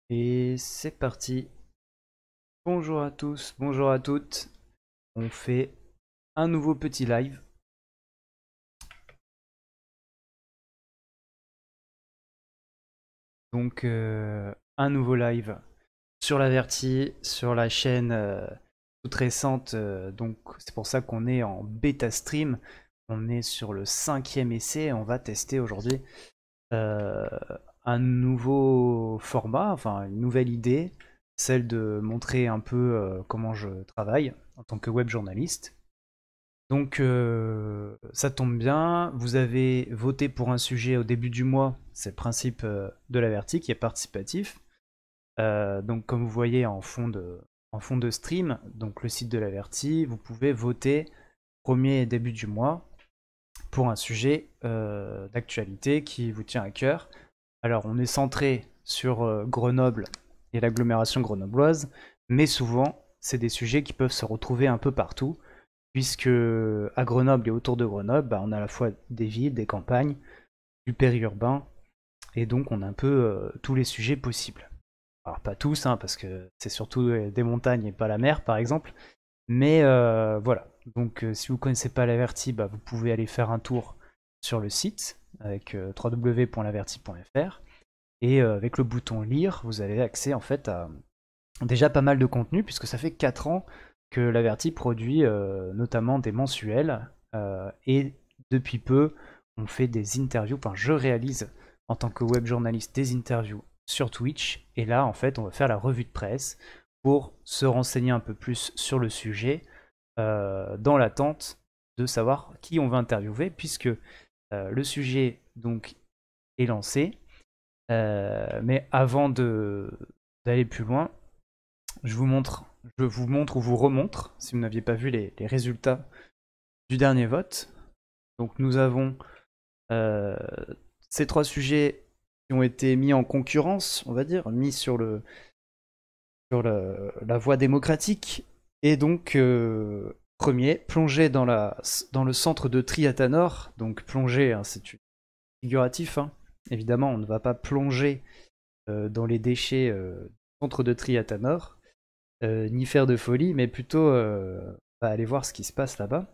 Et c'est parti. Bonjour à tous, bonjour à toutes. On fait un nouveau petit live. Donc un nouveau live sur l'Averti, sur la chaîne toute récente. Donc c'est pour ça qu'on est en bêta stream. On est sur le 5e essai. On va tester aujourd'hui euh, un nouveau format, enfin une nouvelle idée, celle de montrer un peu comment je travaille en tant que web journaliste. Donc ça tombe bien, vous avez voté pour un sujet au début du mois, c'est le principe de l'Averti qui est participatif. Donc comme vous voyez en fond de stream, donc le site de l'Averti, vous pouvez voter premier début du mois pour un sujet d'actualité qui vous tient à cœur. Alors on est centré sur Grenoble et l'agglomération grenobloise, mais souvent c'est des sujets qui peuvent se retrouver un peu partout puisque à Grenoble et autour de Grenoble, on a à la fois des villes, des campagnes, du périurbain, et donc on a un peu tous les sujets possibles. Alors pas tous, parce que c'est surtout des montagnes et pas la mer, par exemple, mais voilà. Donc si vous ne connaissez pas l'Averti, vous pouvez aller faire un tour sur le site avec www.laverti.fr, et avec le bouton lire, vous avez accès en fait à déjà pas mal de contenu, puisque ça fait 4 ans que l'Averti produit notamment des mensuels, et depuis peu, on fait des interviews, enfin je réalise en tant que web journaliste des interviews sur Twitch, et là en fait on va faire la revue de presse pour se renseigner un peu plus sur le sujet, dans l'attente de savoir qui on va interviewer, puisque le sujet donc est lancé, mais avant d'aller plus loin, je vous montre, je vous montre ou vous remontre, si vous n'aviez pas vu les résultats du dernier vote. Donc nous avons euh, ces 3 sujets qui ont été mis en concurrence, on va dire, mis la voie démocratique. Et donc, premier, plonger dans le centre de Triatanor. Donc plonger, c'est figuratif, évidemment, on ne va pas plonger dans les déchets du centre de Triatanor, ni faire de folie, mais plutôt aller voir ce qui se passe là-bas.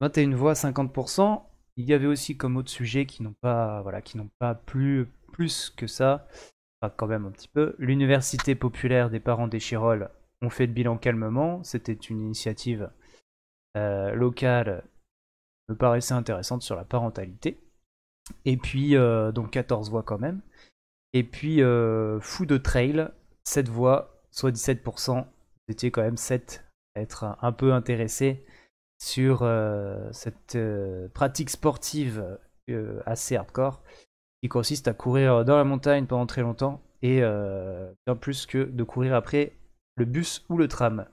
21 voix, 50%. Il y avait aussi comme autres sujets qui n'ont pas, voilà, qui n'ont pas plus que ça, enfin quand même un petit peu. L'université populaire des parents des Chirolles ont fait le bilan calmement. C'était une initiative locale, me paraissait intéressante sur la parentalité. Et puis, donc 14 voix quand même. Et puis, Fou de Trail, 7 voix, soit 17%. Vous étiez quand même 7 à être un peu intéressé sur cette pratique sportive assez hardcore qui consiste à courir dans la montagne pendant très longtemps et bien plus que de courir après le bus ou le tram.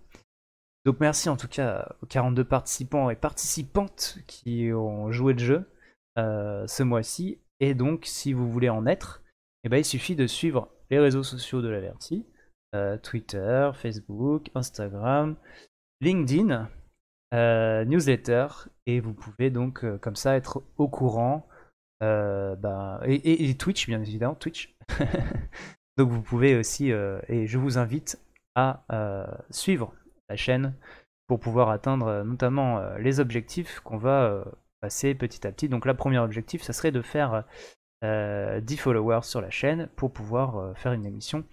Donc merci en tout cas aux 42 participants et participantes qui ont joué le jeu ce mois-ci. Et donc si vous voulez en être, il suffit de suivre les réseaux sociaux de l'Averti, Twitter, Facebook, Instagram, LinkedIn, newsletter, et vous pouvez donc comme ça être au courant, et Twitch bien évidemment, Twitch. Donc vous pouvez aussi, et je vous invite à suivre la chaîne pour pouvoir atteindre notamment les objectifs qu'on va passer petit à petit. Donc le premier objectif, ça serait de faire 10 followers sur la chaîne pour pouvoir faire une émission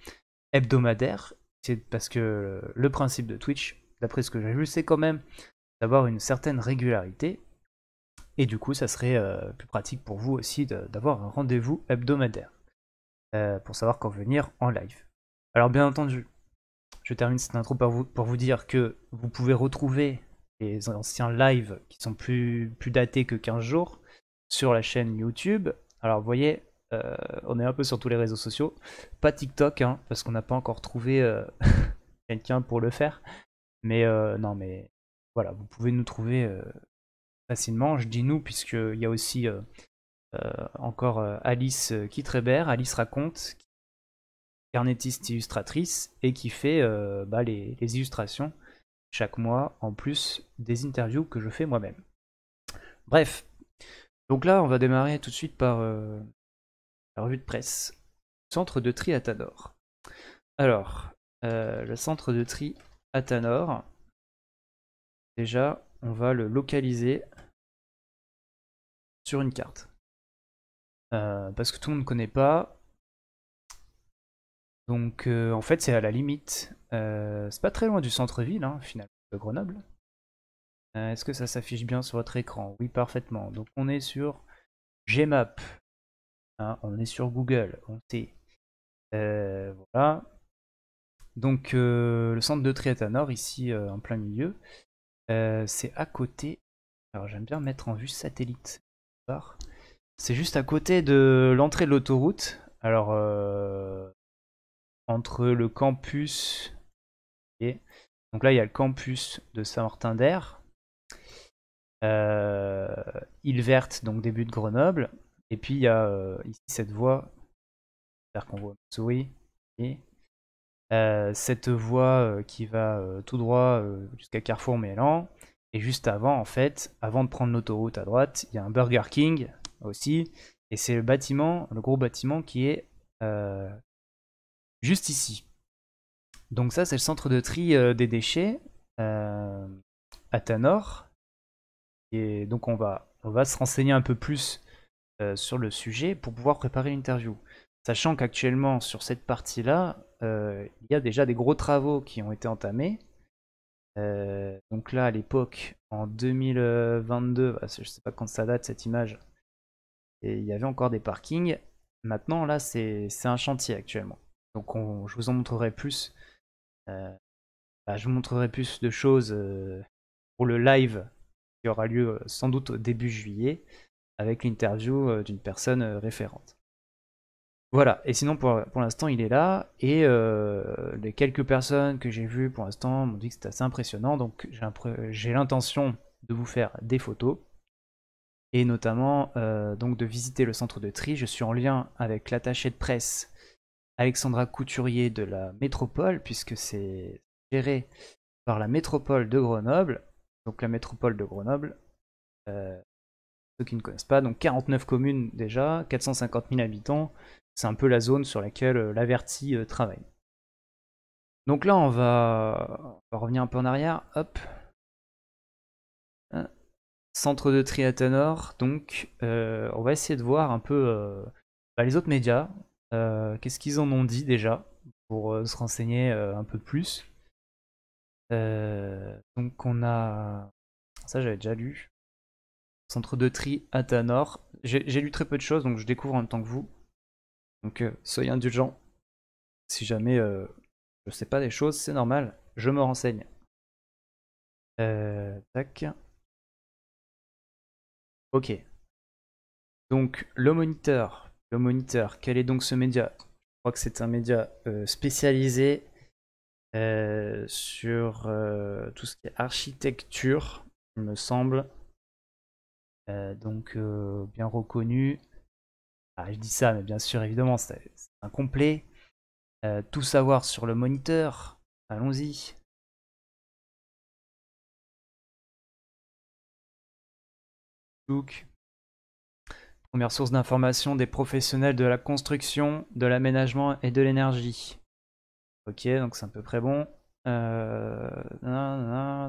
hebdomadaire. C'est parce que le principe de Twitch, d'après ce que j'ai vu, c'est quand même d'avoir une certaine régularité. Et du coup, ça serait plus pratique pour vous aussi d'avoir un rendez-vous hebdomadaire pour savoir quand venir en live. Alors bien entendu, je termine cette intro pour vous dire que vous pouvez retrouver les anciens lives qui sont plus datés que 15 jours sur la chaîne YouTube. Alors vous voyez, on est un peu sur tous les réseaux sociaux. Pas TikTok, parce qu'on n'a pas encore trouvé quelqu'un pour le faire. Mais non, mais voilà, vous pouvez nous trouver facilement. Je dis nous, puisqu'il y a aussi encore Alice Kittrebert, Alice Raconte, carnétiste illustratrice, et qui fait les illustrations chaque mois, en plus des interviews que je fais moi-même. Bref, donc là, on va démarrer tout de suite par la revue de presse. Centre de Triatador. Alors, le centre de tri Athanor, déjà, on va le localiser sur une carte. Parce que tout le monde ne connaît pas. Donc, en fait, c'est à la limite. C'est pas très loin du centre-ville, hein, finalement, de Grenoble. Est-ce que ça s'affiche bien sur votre écran? Oui, parfaitement. Donc, on est sur Gmap. Hein, on est sur Google. On sait. Voilà. Donc, le centre de tri Athanor, ici, en plein milieu. C'est à côté. Alors, j'aime bien mettre en vue satellite. C'est juste à côté de l'entrée de l'autoroute. Alors, entre le campus et... Donc là, il y a le campus de Saint-Martin-d'Air. Île Verte, donc début de Grenoble. Et puis, il y a ici cette voie. J'espère qu'on voit ma souris. Et, cette voie qui va tout droit jusqu'à Carrefour Mélan. Et juste avant, en fait, avant de prendre l'autoroute à droite, il y a un Burger King aussi. Et c'est le bâtiment, le gros bâtiment qui est juste ici. Donc ça, c'est le centre de tri des déchets Athanor. Et donc on va se renseigner un peu plus sur le sujet pour pouvoir préparer l'interview. Sachant qu'actuellement, sur cette partie-là, il y a déjà des gros travaux qui ont été entamés. Donc là, à l'époque, en 2022, je ne sais pas quand ça date cette image, et il y avait encore des parkings. Maintenant, là, c'est un chantier actuellement. Donc je vous en montrerai plus. Je vous montrerai plus de choses pour le live qui aura lieu sans doute au début juillet avec l'interview d'une personne référente. Voilà, et sinon pour l'instant il est là, et les quelques personnes que j'ai vues pour l'instant m'ont dit que c'était assez impressionnant, donc j'ai l'intention de vous faire des photos, et notamment donc de visiter le centre de tri. Je suis en lien avec l'attachée de presse Alexandra Couturier de la métropole, puisque c'est géré par la métropole de Grenoble. Donc la métropole de Grenoble, ceux qui ne connaissent pas, donc 49 communes déjà, 450 000 habitants, c'est un peu la zone sur laquelle l'Averti travaille. Donc là, on va revenir un peu en arrière, hop. Centre de tri Athanor, donc on va essayer de voir un peu les autres médias, qu'est-ce qu'ils en ont dit déjà, pour se renseigner un peu plus. Donc on a... Ça j'avais déjà lu. Centre de tri Athanor. J'ai lu très peu de choses, donc je découvre en même temps que vous. Donc soyez indulgents. Si jamais je sais pas des choses, c'est normal, je me renseigne. Tac. Ok. Donc le moniteur. Le moniteur, quel est donc ce média? Je crois que c'est un média spécialisé sur tout ce qui est architecture, il me semble. Donc bien reconnu. Je dis ça, mais bien sûr, évidemment, c'est incomplet. Tout savoir sur le moniteur. Allons-y. Look. Première source d'information des professionnels de la construction, de l'aménagement et de l'énergie. Ok, donc c'est à peu près bon.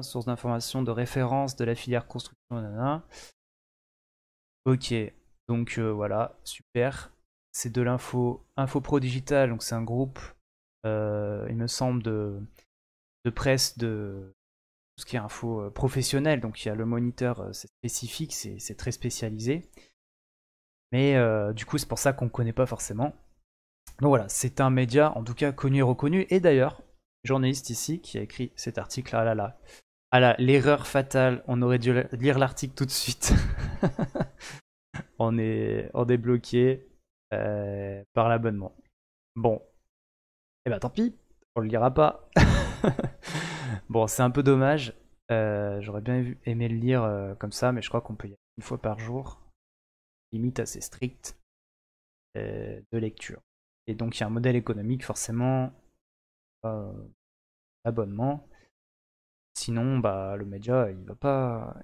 Source d'information de référence de la filière construction. Ok, donc voilà, super. C'est de l'info Pro Digital, donc c'est un groupe, il me semble, de presse de tout ce qui est info professionnelle. Donc il y a le moniteur, c'est spécifique, c'est très spécialisé. Mais du coup, c'est pour ça qu'on ne connaît pas forcément. Donc voilà, c'est un média en tout cas connu et reconnu. Et d'ailleurs, journaliste ici qui a écrit cet article, ah là là, ah là, l'erreur fatale, on aurait dû lire l'article tout de suite. on est bloqué par l'abonnement. Bon, et bah tant pis, on le lira pas. Bon, c'est un peu dommage. J'aurais bien aimé le lire comme ça, mais je crois qu'on peut y aller une fois par jour. Limite assez stricte de lecture. Et donc il y a un modèle économique forcément, abonnement. Sinon, le média il va pas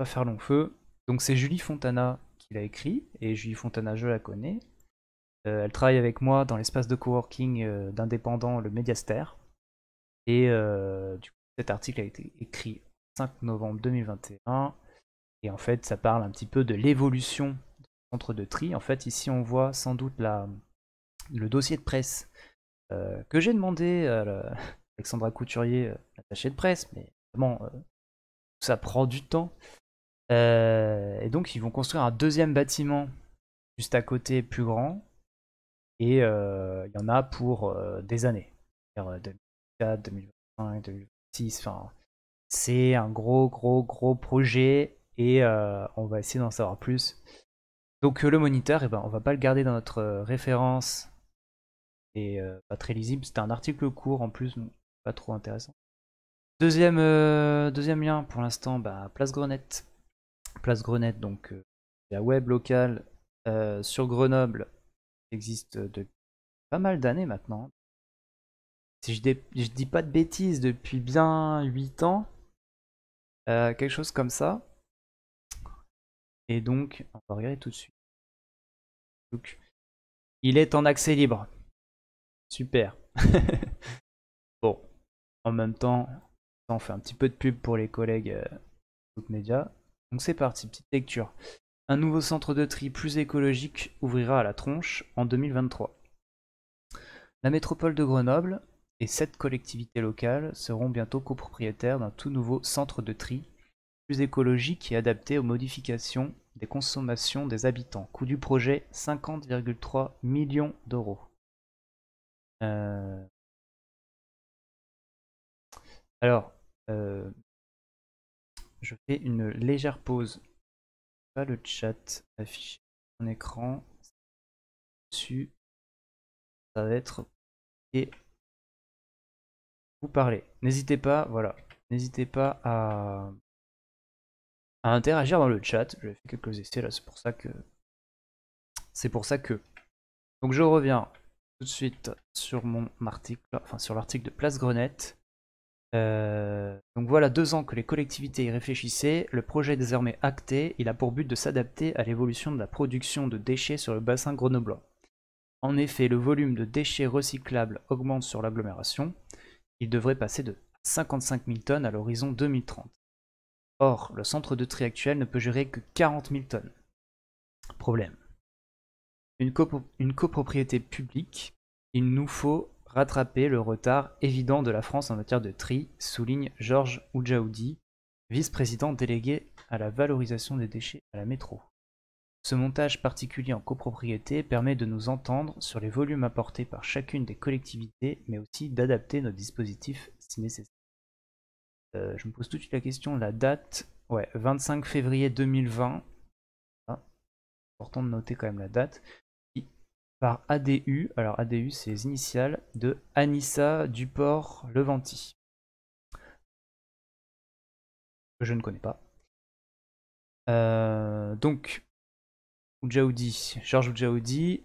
faire long feu. Donc c'est Julie Fontana qui l'a écrit, et Julie Fontana je la connais. Elle travaille avec moi dans l'espace de coworking d'indépendants, le Mediaster. Et du coup, cet article a été écrit le 5 novembre 2021. Et en fait, ça parle un petit peu de l'évolution du centre de tri. En fait, ici, on voit sans doute le dossier de presse que j'ai demandé à Alexandra Couturier, l'attachée de presse, mais vraiment, ça prend du temps. Et donc, ils vont construire un deuxième bâtiment juste à côté, plus grand. Et il y en a pour des années. 2004, 2025, 2026, enfin, c'est un gros projet et on va essayer d'en savoir plus. Donc le moniteur, eh ben, on va pas le garder dans notre référence et pas très lisible. C'était un article court en plus, donc pas trop intéressant. Deuxième lien pour l'instant, bah, Place Grenette. Place Grenette, donc la web locale sur Grenoble existe depuis pas mal d'années maintenant. Si je dis pas de bêtises, depuis bien 8 ans, quelque chose comme ça. Et donc, on va regarder tout de suite. Donc, il est en accès libre. Super. Bon, en même temps, on fait un petit peu de pub pour les collègues médias. Donc c'est parti, petite lecture. Un nouveau centre de tri plus écologique ouvrira à la Tronche en 2023. La métropole de Grenoble et 7 collectivités locales seront bientôt copropriétaires d'un tout nouveau centre de tri plus écologique et adapté aux modifications des consommations des habitants. Coût du projet 50,3 millions d'euros. Alors, je fais une légère pause. Pas le chat affiché en écran. Dessus, ça va être et vous parler. N'hésitez pas, voilà, n'hésitez pas à interagir dans le chat. J'ai fait quelques essais là, c'est pour ça que. Donc je reviens tout de suite sur mon article, enfin sur l'article de Place Grenette. Donc voilà 2 ans que les collectivités y réfléchissaient. Le projet est désormais acté. Il a pour but de s'adapter à l'évolution de la production de déchets sur le bassin grenoblois. En effet, le volume de déchets recyclables augmente sur l'agglomération. Il devrait passer de 55 000 tonnes à l'horizon 2030. Or, le centre de tri actuel ne peut gérer que 40 000 tonnes. Problème. Une copropriété publique, il nous faut rattraper le retard évident de la France en matière de tri, souligne Georges Oudjaoudi, vice-président délégué à la valorisation des déchets à la métro. Ce montage particulier en copropriété permet de nous entendre sur les volumes apportés par chacune des collectivités, mais aussi d'adapter nos dispositifs si nécessaire. Je me pose tout de suite la question, la date, ouais, 25 février 2020, ah, important de noter quand même la date, par ADU, alors ADU c'est les initiales de Anissa Duport-Levanti, que je ne connais pas. Donc, Georges Oudjaoudi,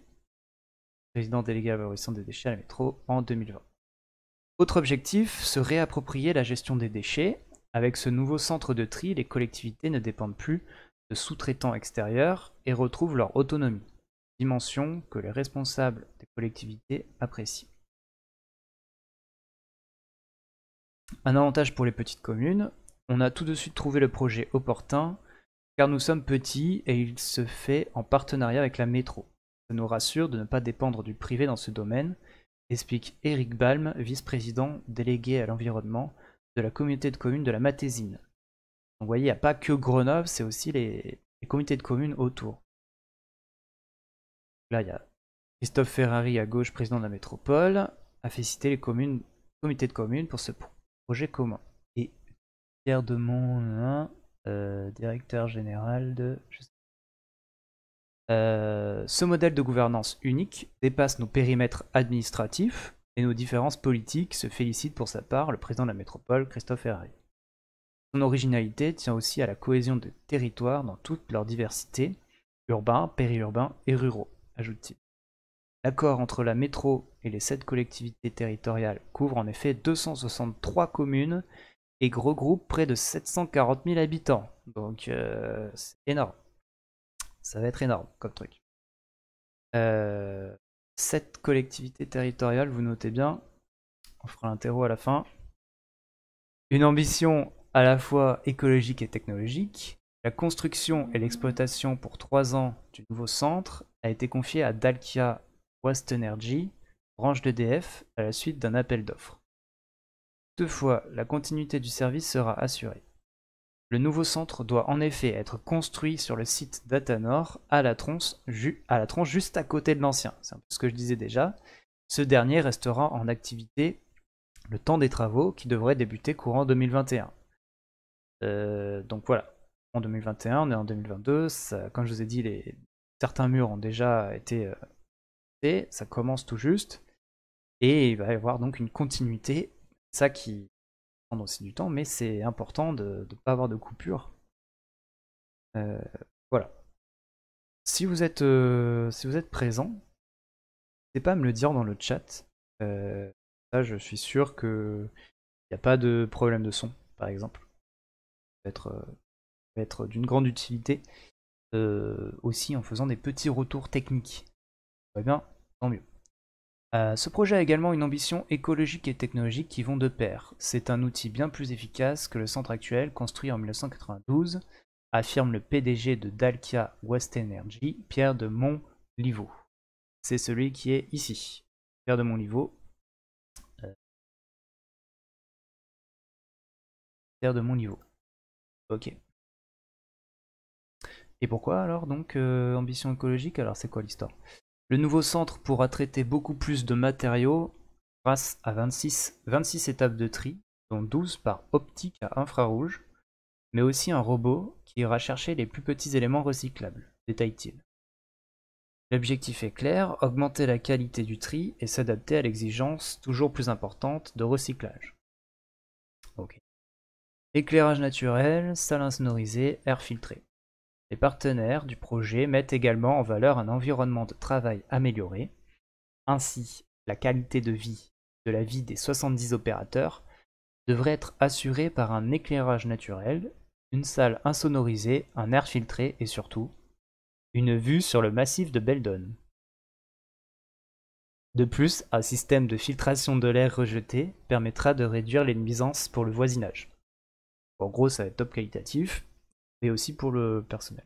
président délégué à la valorisation des déchets à la métro en 2020. Autre objectif, se réapproprier la gestion des déchets. Avec ce nouveau centre de tri, les collectivités ne dépendent plus de sous-traitants extérieurs et retrouvent leur autonomie, dimension que les responsables des collectivités apprécient. Un avantage pour les petites communes, on a tout de suite trouvé le projet opportun, car nous sommes petits et il se fait en partenariat avec la métro. Ça nous rassure de ne pas dépendre du privé dans ce domaine, explique Éric Balme, vice-président délégué à l'environnement de la communauté de communes de la Matésine. Donc vous voyez, il n'y a pas que Grenoble, c'est aussi les comités de communes autour. Là, il y a Christophe Ferrari à gauche, président de la métropole, a fait citer les comités de communes pour ce projet commun. Et Pierre Demont, directeur général de... ce modèle de gouvernance unique dépasse nos périmètres administratifs et nos différences politiques, se félicite pour sa part le président de la métropole, Christophe Ferrari. Son originalité tient aussi à la cohésion des territoires dans toute leur diversité, urbains, périurbains et ruraux, ajoute-t-il. L'accord entre la métro et les 7 collectivités territoriales couvre en effet 263 communes et regroupe près de 740 000 habitants. Donc c'est énorme. Ça va être énorme comme truc. 7 collectivités territoriales, vous notez bien. On fera l'interro à la fin. Une ambition à la fois écologique et technologique. La construction et l'exploitation pour 3 ans du nouveau centre a été confiée à Dalkia West Energy, branche d'EDF, à la suite d'un appel d'offres. Toutefois, la continuité du service sera assurée. Le nouveau centre doit en effet être construit sur le site d'Atanor à la tronche juste à côté de l'ancien. C'est un peu ce que je disais déjà. Ce dernier restera en activité le temps des travaux qui devraient débuter courant 2021. Donc voilà, en 2021, on est en 2022. Ça, comme je vous ai dit, certains murs ont déjà été faits, ça commence tout juste. Et il va y avoir donc une continuité. Ça qui prend aussi du temps, mais c'est important de ne pas avoir de coupure. Voilà. Si vous êtes présent, n'hésitez pas à me le dire dans le chat. Ça, je suis sûr qu'il n'y a pas de problème de son, par exemple. Ça peut être d'une grande utilité aussi en faisant des petits retours techniques. Ça va bien, tant mieux. Ce projet a également une ambition écologique et technologique qui vont de pair. C'est un outil bien plus efficace que le centre actuel, construit en 1992, affirme le PDG de Dalkia West Energy, Pierre de Montlivaud. C'est celui qui est ici, Pierre de Montlivaud. Pierre de Montlivaud. Ok. Et pourquoi alors donc ambition écologique? Alors c'est quoi l'histoire? Le nouveau centre pourra traiter beaucoup plus de matériaux grâce à 26 étapes de tri, dont 12 par optique à infrarouge, mais aussi un robot qui ira chercher les plus petits éléments recyclables, détaille-t-il. L'objectif est clair, augmenter la qualité du tri et s'adapter à l'exigence toujours plus importante de recyclage. Ok. Éclairage naturel, salle insonorisée, air filtré. Les partenaires du projet mettent également en valeur un environnement de travail amélioré. Ainsi, la qualité de la vie des 70 opérateurs devrait être assurée par un éclairage naturel, une salle insonorisée, un air filtré et surtout, une vue sur le massif de Beldon. De plus, un système de filtration de l'air rejeté permettra de réduire les nuisances pour le voisinage. En gros, ça va être top qualitatif, mais aussi pour le personnel.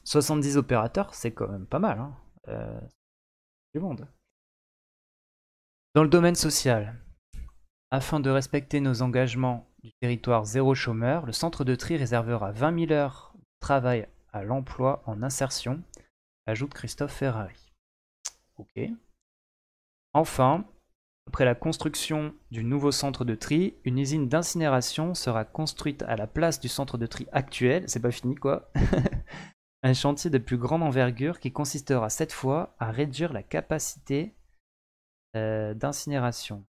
70 opérateurs, c'est quand même pas mal, hein. Du monde. Dans le domaine social, afin de respecter nos engagements du territoire zéro chômeur, le centre de tri réservera 20 000 heures de travail à l'emploi en insertion, ajoute Christophe Ferrari. Ok. Enfin, après la construction du nouveau centre de tri, une usine d'incinération sera construite à la place du centre de tri actuel. C'est pas fini quoi. Un chantier de plus grande envergure qui consistera cette fois à réduire la capacité d'incinération.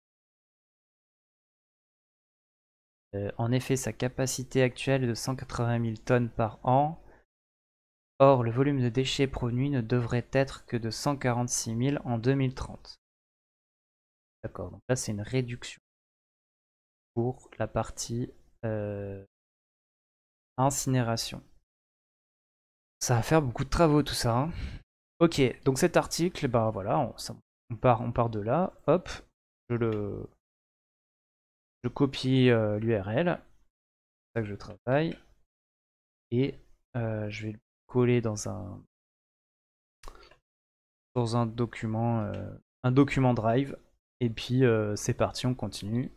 En effet, sa capacité actuelle est de 180 000 tonnes par an. Or, le volume de déchets produits ne devrait être que de 146 000 en 2030. D'accord, donc là c'est une réduction pour la partie incinération. Ça va faire beaucoup de travaux tout ça, hein. Ok, donc cet article, bah voilà, on part de là, hop, je copie l'URL, c'est ça que je travaille, et je vais le coller dans un document, Drive, et puis c'est parti, on continue.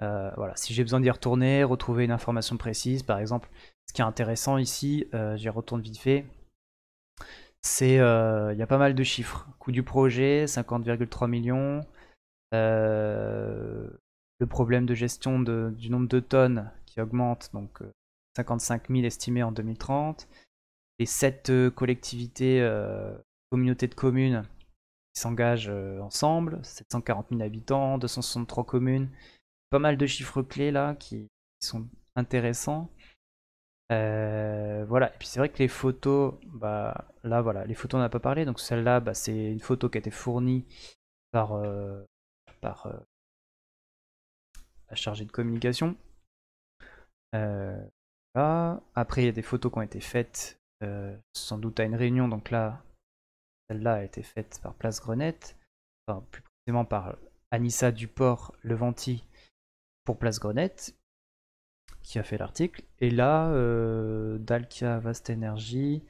Voilà, si j'ai besoin d'y retourner, retrouver une information précise, par exemple, ce qui est intéressant ici, j'y retourne vite fait, c'est il y a pas mal de chiffres. Coût du projet, 50,3 millions. Le problème de gestion du nombre de tonnes qui augmente, donc 55 000 estimés en 2030. Les 7 collectivités, communautés de communes qui s'engagent ensemble, 740 000 habitants, 263 communes. Pas mal de chiffres clés là qui sont intéressants. Voilà, et puis c'est vrai que les photos, bah là voilà, les photos on n'a pas parlé, donc celle-là, bah, c'est une photo qui a été fournie par, par la chargée de communication. Là. Après, il y a des photos qui ont été faites sans doute à une réunion, donc là, Celle-là a été faite par Place Grenette, enfin plus précisément par Anissa Duport-Levanti pour Place Grenette, qui a fait l'article. Et là, Dalkia Vast Energy,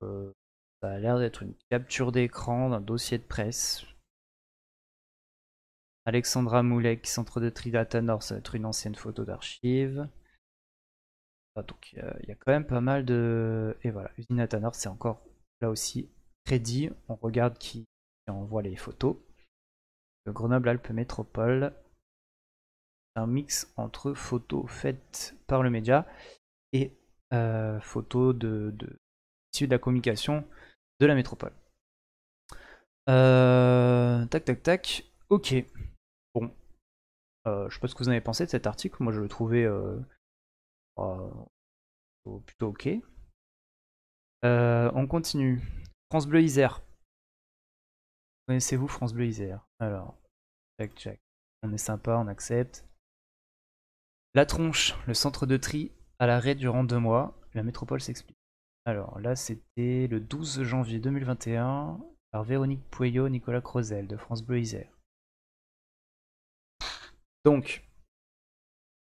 ça a l'air d'être une capture d'écran d'un dossier de presse. Alexandra Moulek, centre de tri Datanor, ça va être une ancienne photo d'archive. Ah, donc il y a quand même pas mal de... Et voilà, usine Datanor, c'est encore là aussi crédit. On regarde qui envoie les photos. Le Grenoble-Alpes Métropole. Un mix entre photos faites par le média et photos issues de la communication de la métropole. Tac tac tac. Ok. Bon. Je sais pas ce que vous en avez pensé de cet article. Moi je le trouvais plutôt ok. On continue. France Bleu Isère. Connaissez-vous France Bleu Isère? Alors, tac tac. On est sympa, on accepte. La Tronche, le centre de tri à l'arrêt durant 2 mois. La métropole s'explique. Alors là, c'était le 12 janvier 2021 par Véronique Pouillot, Nicolas Crozel de France Bleu Isère. Donc,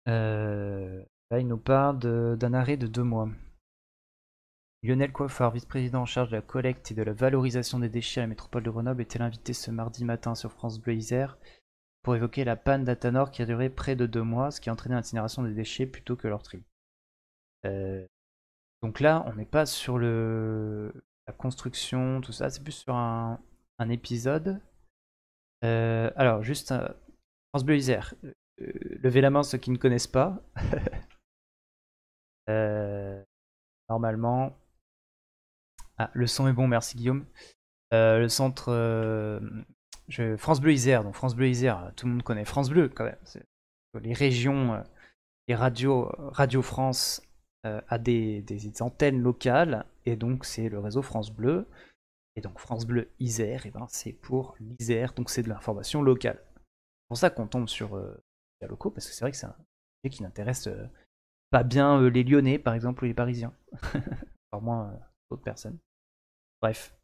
là, il nous parle d'un arrêt de 2 mois. Lionel Coiffard, vice-président en charge de la collecte et de la valorisation des déchets à la métropole de Grenoble, était l'invité ce mardi matin sur France Bleu Isère pour évoquer la panne d'Atanor qui a duré près de 2 mois, ce qui a entraîné l'incinération des déchets plutôt que leur tri. Donc là, on n'est pas sur la construction, tout ça, c'est plus sur un épisode. Alors, juste, France Bleu Isère, levez la main ceux qui ne connaissent pas. Normalement... Ah, le son est bon, merci Guillaume. Le centre... France Bleu Isère, donc France Bleu Isère, tout le monde connaît France Bleu quand même. Les régions, les Radio France a des antennes locales, et donc c'est le réseau France Bleu. Et donc France Bleu Isère, et ben c'est pour l'Isère, donc c'est de l'information locale. C'est pour ça qu'on tombe sur les locaux, parce que c'est vrai que c'est un sujet qui n'intéresse pas bien les Lyonnais, par exemple, ou les Parisiens. Encore moins d'autres personnes. Bref.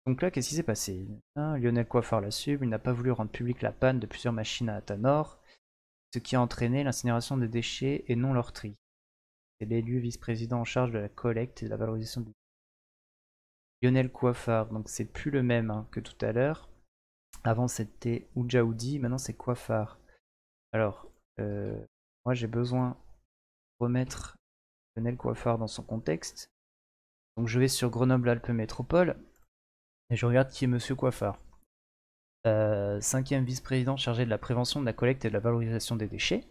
Donc là, qu'est-ce qui s'est passé? Lionel Coiffard l'assume, il n'a pas voulu rendre public la panne de plusieurs machines à Atanor, ce qui a entraîné l'incinération des déchets et non leur tri. C'est l'élu vice-président en charge de la collecte et de la valorisation des... Lionel Coiffard, donc c'est plus le même que tout à l'heure. Avant c'était Oudjaoudi, maintenant c'est Coiffard. Alors, moi j'ai besoin de remettre Lionel Coiffard dans son contexte. Donc je vais sur Grenoble-Alpes Métropole et je regarde qui est Monsieur Coiffard. 5e vice-président chargé de la prévention, de la collecte et de la valorisation des déchets.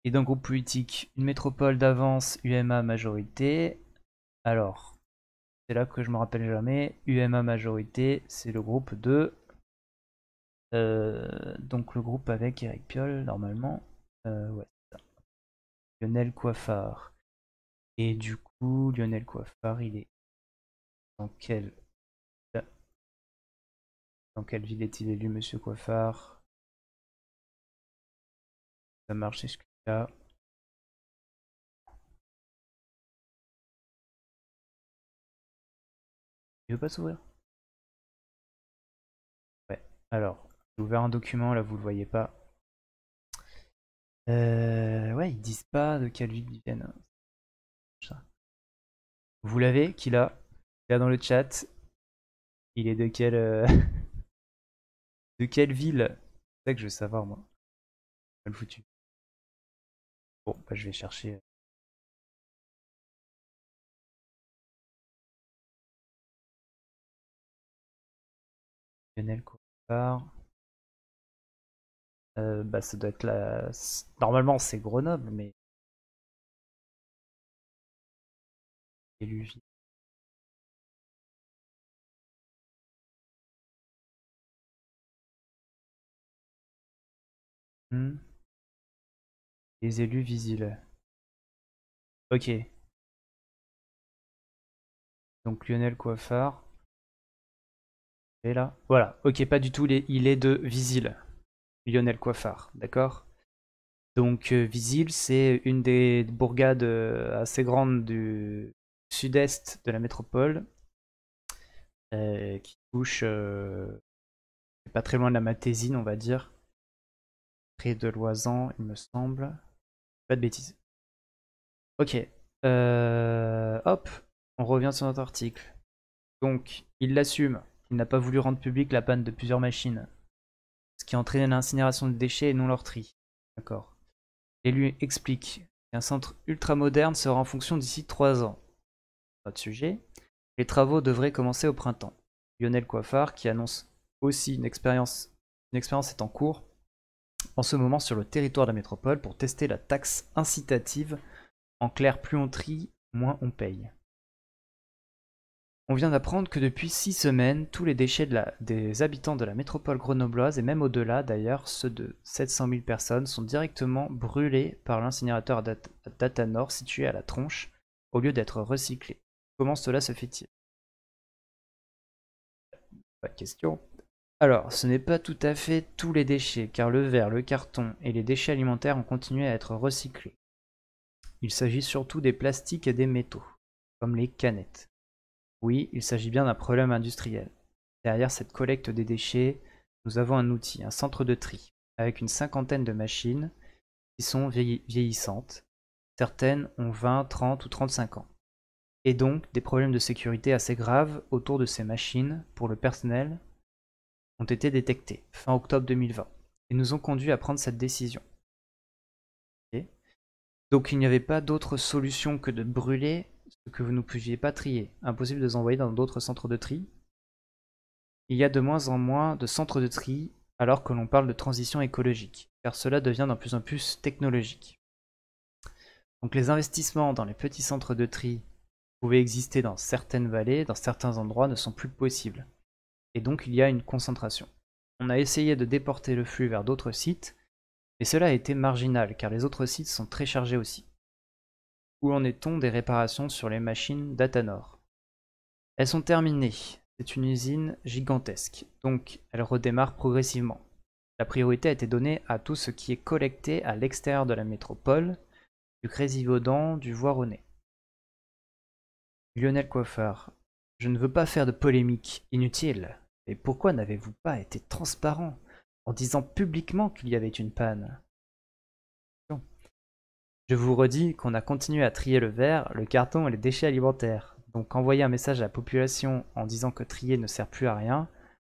Et d'un groupe politique, une métropole d'avance, UMA majorité. Alors, c'est là que je me rappelle jamais. UMA majorité, c'est le groupe de... donc le groupe avec Eric Piolle, normalement. Ouais, c'est ça. Lionel Coiffard. Et du coup, Lionel Coiffard, il est dans quelle ville est-il élu, Monsieur Coiffard? Ça marche jusque-là. Il veut pas s'ouvrir? Ouais. Alors, j'ai ouvert un document, là vous le voyez pas. Ouais, ils disent pas de quelle ville ils viennent. Vous l'avez? Qui l'a? Là dans le chat. Il est de quelle de quelle ville? C'est ça que je veux savoir moi. Mal foutu. Bon, bah je vais chercher. Lionel Coiffard. Bah ça doit être la... Normalement c'est Grenoble, mais... Élu. Les élus visibles. Ok. Donc Lionel Coiffard. Et là. Voilà. Ok, pas du tout. Il est de Visil. Lionel Coiffard. D'accord. Donc Visil, c'est une des bourgades assez grandes du sud-est de la métropole. qui touche pas très loin de la Matésine, on va dire. Près de Loisan, il me semble. Pas de bêtises. Ok. Hop, on revient sur notre article. Donc, il l'assume. Il n'a pas voulu rendre public la panne de plusieurs machines, ce qui a entraîné l'incinération de déchets et non leur tri. D'accord. Et lui explique qu'un centre ultramoderne sera en fonction d'ici 3 ans. Notre sujet. Les travaux devraient commencer au printemps. Lionel Coiffard, qui annonce aussi une expérience est en cours en ce moment sur le territoire de la métropole pour tester la taxe incitative. En clair, plus on trie, moins on paye. On vient d'apprendre que depuis 6 semaines, tous les déchets des habitants de la métropole grenobloise, et même au-delà d'ailleurs, ceux de 700 000 personnes, sont directement brûlés par l'incinérateur d'Atanor situé à la Tronche, au lieu d'être recyclés. Comment cela se fait-il? Pas de question. Alors, ce n'est pas tout à fait tous les déchets, car le verre, le carton et les déchets alimentaires ont continué à être recyclés. Il s'agit surtout des plastiques et des métaux, comme les canettes. Oui, il s'agit bien d'un problème industriel. Derrière cette collecte des déchets, nous avons un outil, un centre de tri, avec une cinquantaine de machines qui sont vieillissantes. Certaines ont 20, 30 ou 35 ans. Et donc, des problèmes de sécurité assez graves autour de ces machines pour le personnel ont été détectés fin octobre 2020 et nous ont conduit à prendre cette décision. Okay. Donc il n'y avait pas d'autre solution que de brûler ce que vous ne pouviez pas trier. Impossible de les envoyer dans d'autres centres de tri. Il y a de moins en moins de centres de tri alors que l'on parle de transition écologique, car cela devient de plus en plus technologique. Donc les investissements dans les petits centres de tri qui pouvaient exister dans certaines vallées, dans certains endroits, ne sont plus possibles. Et donc il y a une concentration. On a essayé de déporter le flux vers d'autres sites, mais cela a été marginal, car les autres sites sont très chargés aussi. Où en est-on des réparations sur les machines d'Atanor? Elles sont terminées. C'est une usine gigantesque, donc elle redémarre progressivement. La priorité a été donnée à tout ce qui est collecté à l'extérieur de la métropole, du Grésivaudan, du Voironnais. Lionel Coiffard, je ne veux pas faire de polémique inutile, mais pourquoi n'avez-vous pas été transparent en disant publiquement qu'il y avait une panne? Je vous redis qu'on a continué à trier le verre, le carton et les déchets alimentaires. Donc envoyer un message à la population en disant que trier ne sert plus à rien,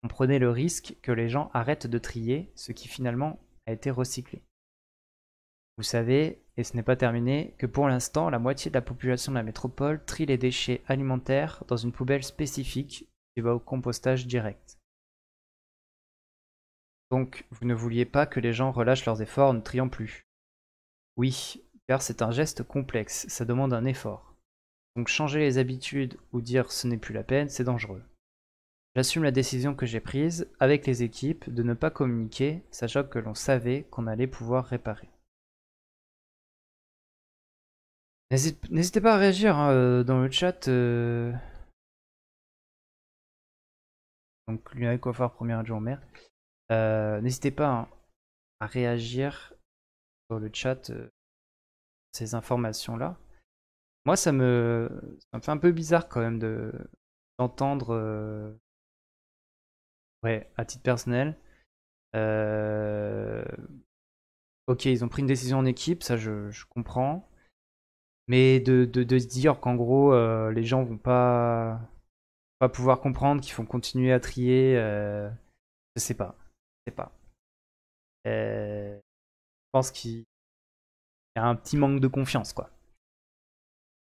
on prenait le risque que les gens arrêtent de trier, ce qui finalement a été recyclé. Vous savez, et ce n'est pas terminé, que pour l'instant, la moitié de la population de la métropole trie les déchets alimentaires dans une poubelle spécifique qui va au compostage direct. Donc, vous ne vouliez pas que les gens relâchent leurs efforts en ne triant plus. Oui, car c'est un geste complexe, ça demande un effort. Donc changer les habitudes ou dire ce n'est plus la peine, c'est dangereux. J'assume la décision que j'ai prise avec les équipes de ne pas communiquer, sachant que l'on savait qu'on allait pouvoir réparer. N'hésitez pas à réagir hein, dans le chat. Donc Lionel Coiffard, premier adjoint au maire. N'hésitez pas hein, à réagir dans le chat ces informations-là. Moi, ça me fait un peu bizarre quand même d'entendre, ouais, à titre personnel. Ok, ils ont pris une décision en équipe, ça je comprends. Mais de se dire qu'en gros, les gens vont pas pouvoir comprendre, qu'ils vont continuer à trier, je sais pas. Je sais pas. Je pense qu'il y a un petit manque de confiance, quoi.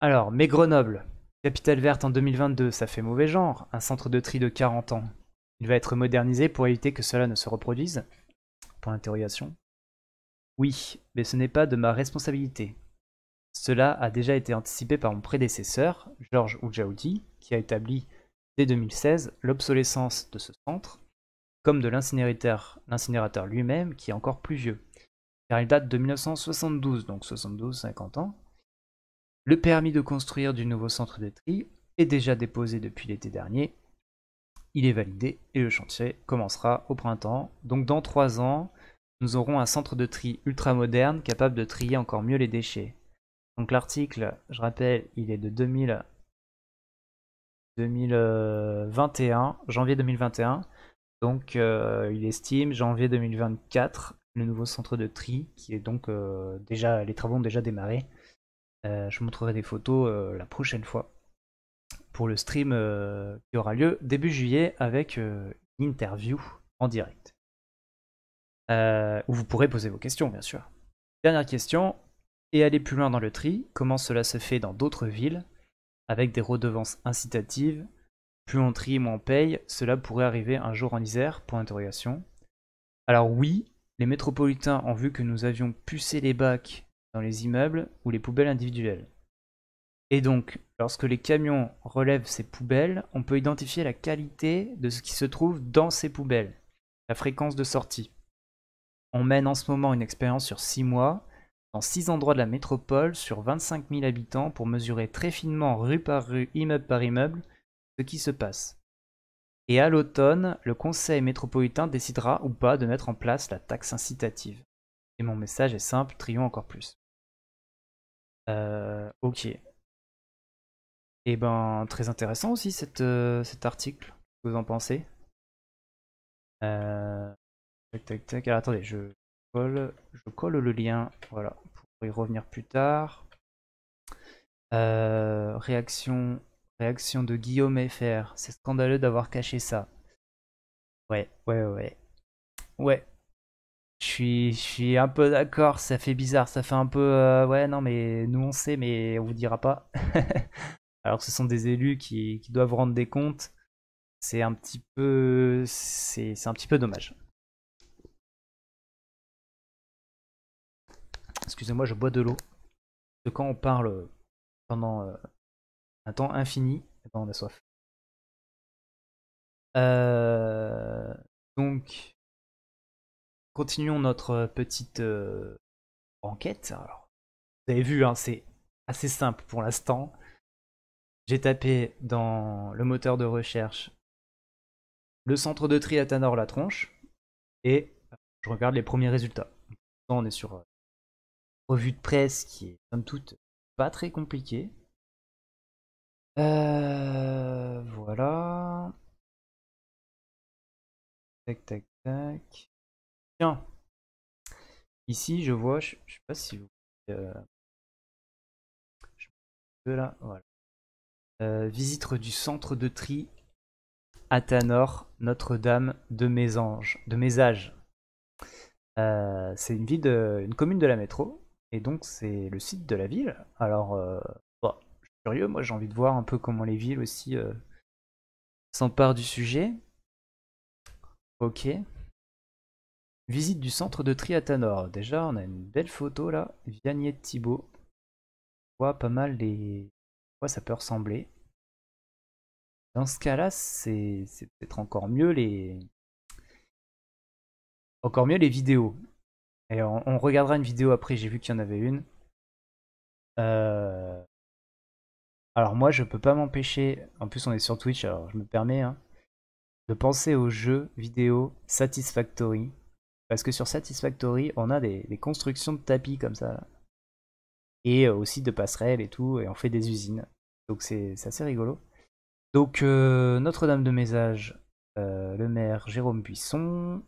Alors, mais Grenoble, capitale verte en 2022, ça fait mauvais genre, un centre de tri de 40 ans. Il va être modernisé pour éviter que cela ne se reproduise? Point d'interrogation. Oui, mais ce n'est pas de ma responsabilité. Cela a déjà été anticipé par mon prédécesseur, Georges Oudjaoudi, qui a établi dès 2016 l'obsolescence de ce centre, comme de l'incinérateur lui-même, qui est encore plus vieux, car il date de 1972, donc 72, 50 ans. Le permis de construire du nouveau centre de tri est déjà déposé depuis l'été dernier. Il est validé et le chantier commencera au printemps. Donc dans 3 ans, nous aurons un centre de tri ultra moderne capable de trier encore mieux les déchets. Donc l'article, je rappelle, il est de 2021, janvier 2021. Donc il estime janvier 2024 le nouveau centre de tri qui est donc déjà, les travaux ont déjà démarré. Je vous montrerai des photos la prochaine fois pour le stream qui aura lieu début juillet avec une interview en direct. Où vous pourrez poser vos questions bien sûr. Dernière question, et aller plus loin dans le tri, comment cela se fait dans d'autres villes avec des redevances incitatives? Plus on trie, moins on paye. Cela pourrait arriver un jour en Isère? Point d'interrogation. Alors oui, les métropolitains ont vu que nous avions pucé les bacs dans les immeubles ou les poubelles individuelles. Et donc, lorsque les camions relèvent ces poubelles, on peut identifier la qualité de ce qui se trouve dans ces poubelles, la fréquence de sortie. On mène en ce moment une expérience sur 6 mois, dans 6 endroits de la métropole, sur 25 000 habitants, pour mesurer très finement, rue par rue, immeuble par immeuble, ce qui se passe. Et à l'automne, le conseil métropolitain décidera ou pas de mettre en place la taxe incitative. Et mon message est simple, trions encore plus. Ok. Et ben, très intéressant aussi cet article. Qu'est-ce que vous en pensez? Tac, tac, tac. Alors, attendez, je colle le lien, voilà, pour y revenir plus tard. Réaction de Guillaume FR. C'est scandaleux d'avoir caché ça. Ouais. Ouais, je suis un peu d'accord, ça fait bizarre, ça fait un peu ouais non mais nous on sait mais on vous dira pas. Alors que ce sont des élus qui doivent rendre des comptes, c'est un petit peu c'est un petit peu dommage. Excusez-moi, je bois de l'eau. De quand on parle pendant un temps infini, eh ben, on a soif. Euh, donc continuons notre petite enquête. Alors, vous avez vu, hein, c'est assez simple pour l'instant. J'ai tapé dans le moteur de recherche le centre de tri à Tanor-la-Tronche et je regarde les premiers résultats. On est sur une revue de presse qui est somme toute pas très compliquée. Voilà. Tac tac tac. Tiens, ici je vois, je sais pas si vous là, voilà. Visite du centre de tri à Tanor, Notre-Dame de Mésages. C'est une commune de la métro, et donc c'est le site de la ville. Alors, bon, je suis curieux, moi j'ai envie de voir un peu comment les villes aussi s'emparent du sujet. Ok. Visite du centre de tri à Tanor. Déjà, on a une belle photo là, Vianney de Thibault. On voit pas mal les. À quoi ça peut ressembler. Dans ce cas-là, c'est peut-être encore mieux les vidéos. Et on regardera une vidéo après, j'ai vu qu'il y en avait une. Euh, Alors moi, je peux pas m'empêcher, en plus on est sur Twitch, alors je me permets, hein, de penser au jeu vidéo Satisfactory. Parce que sur Satisfactory, on a des constructions de tapis comme ça, là. Et aussi de passerelles et tout, et on fait des usines. Donc c'est assez rigolo. Donc Notre-Dame de Mésages, le maire Jérôme Buisson.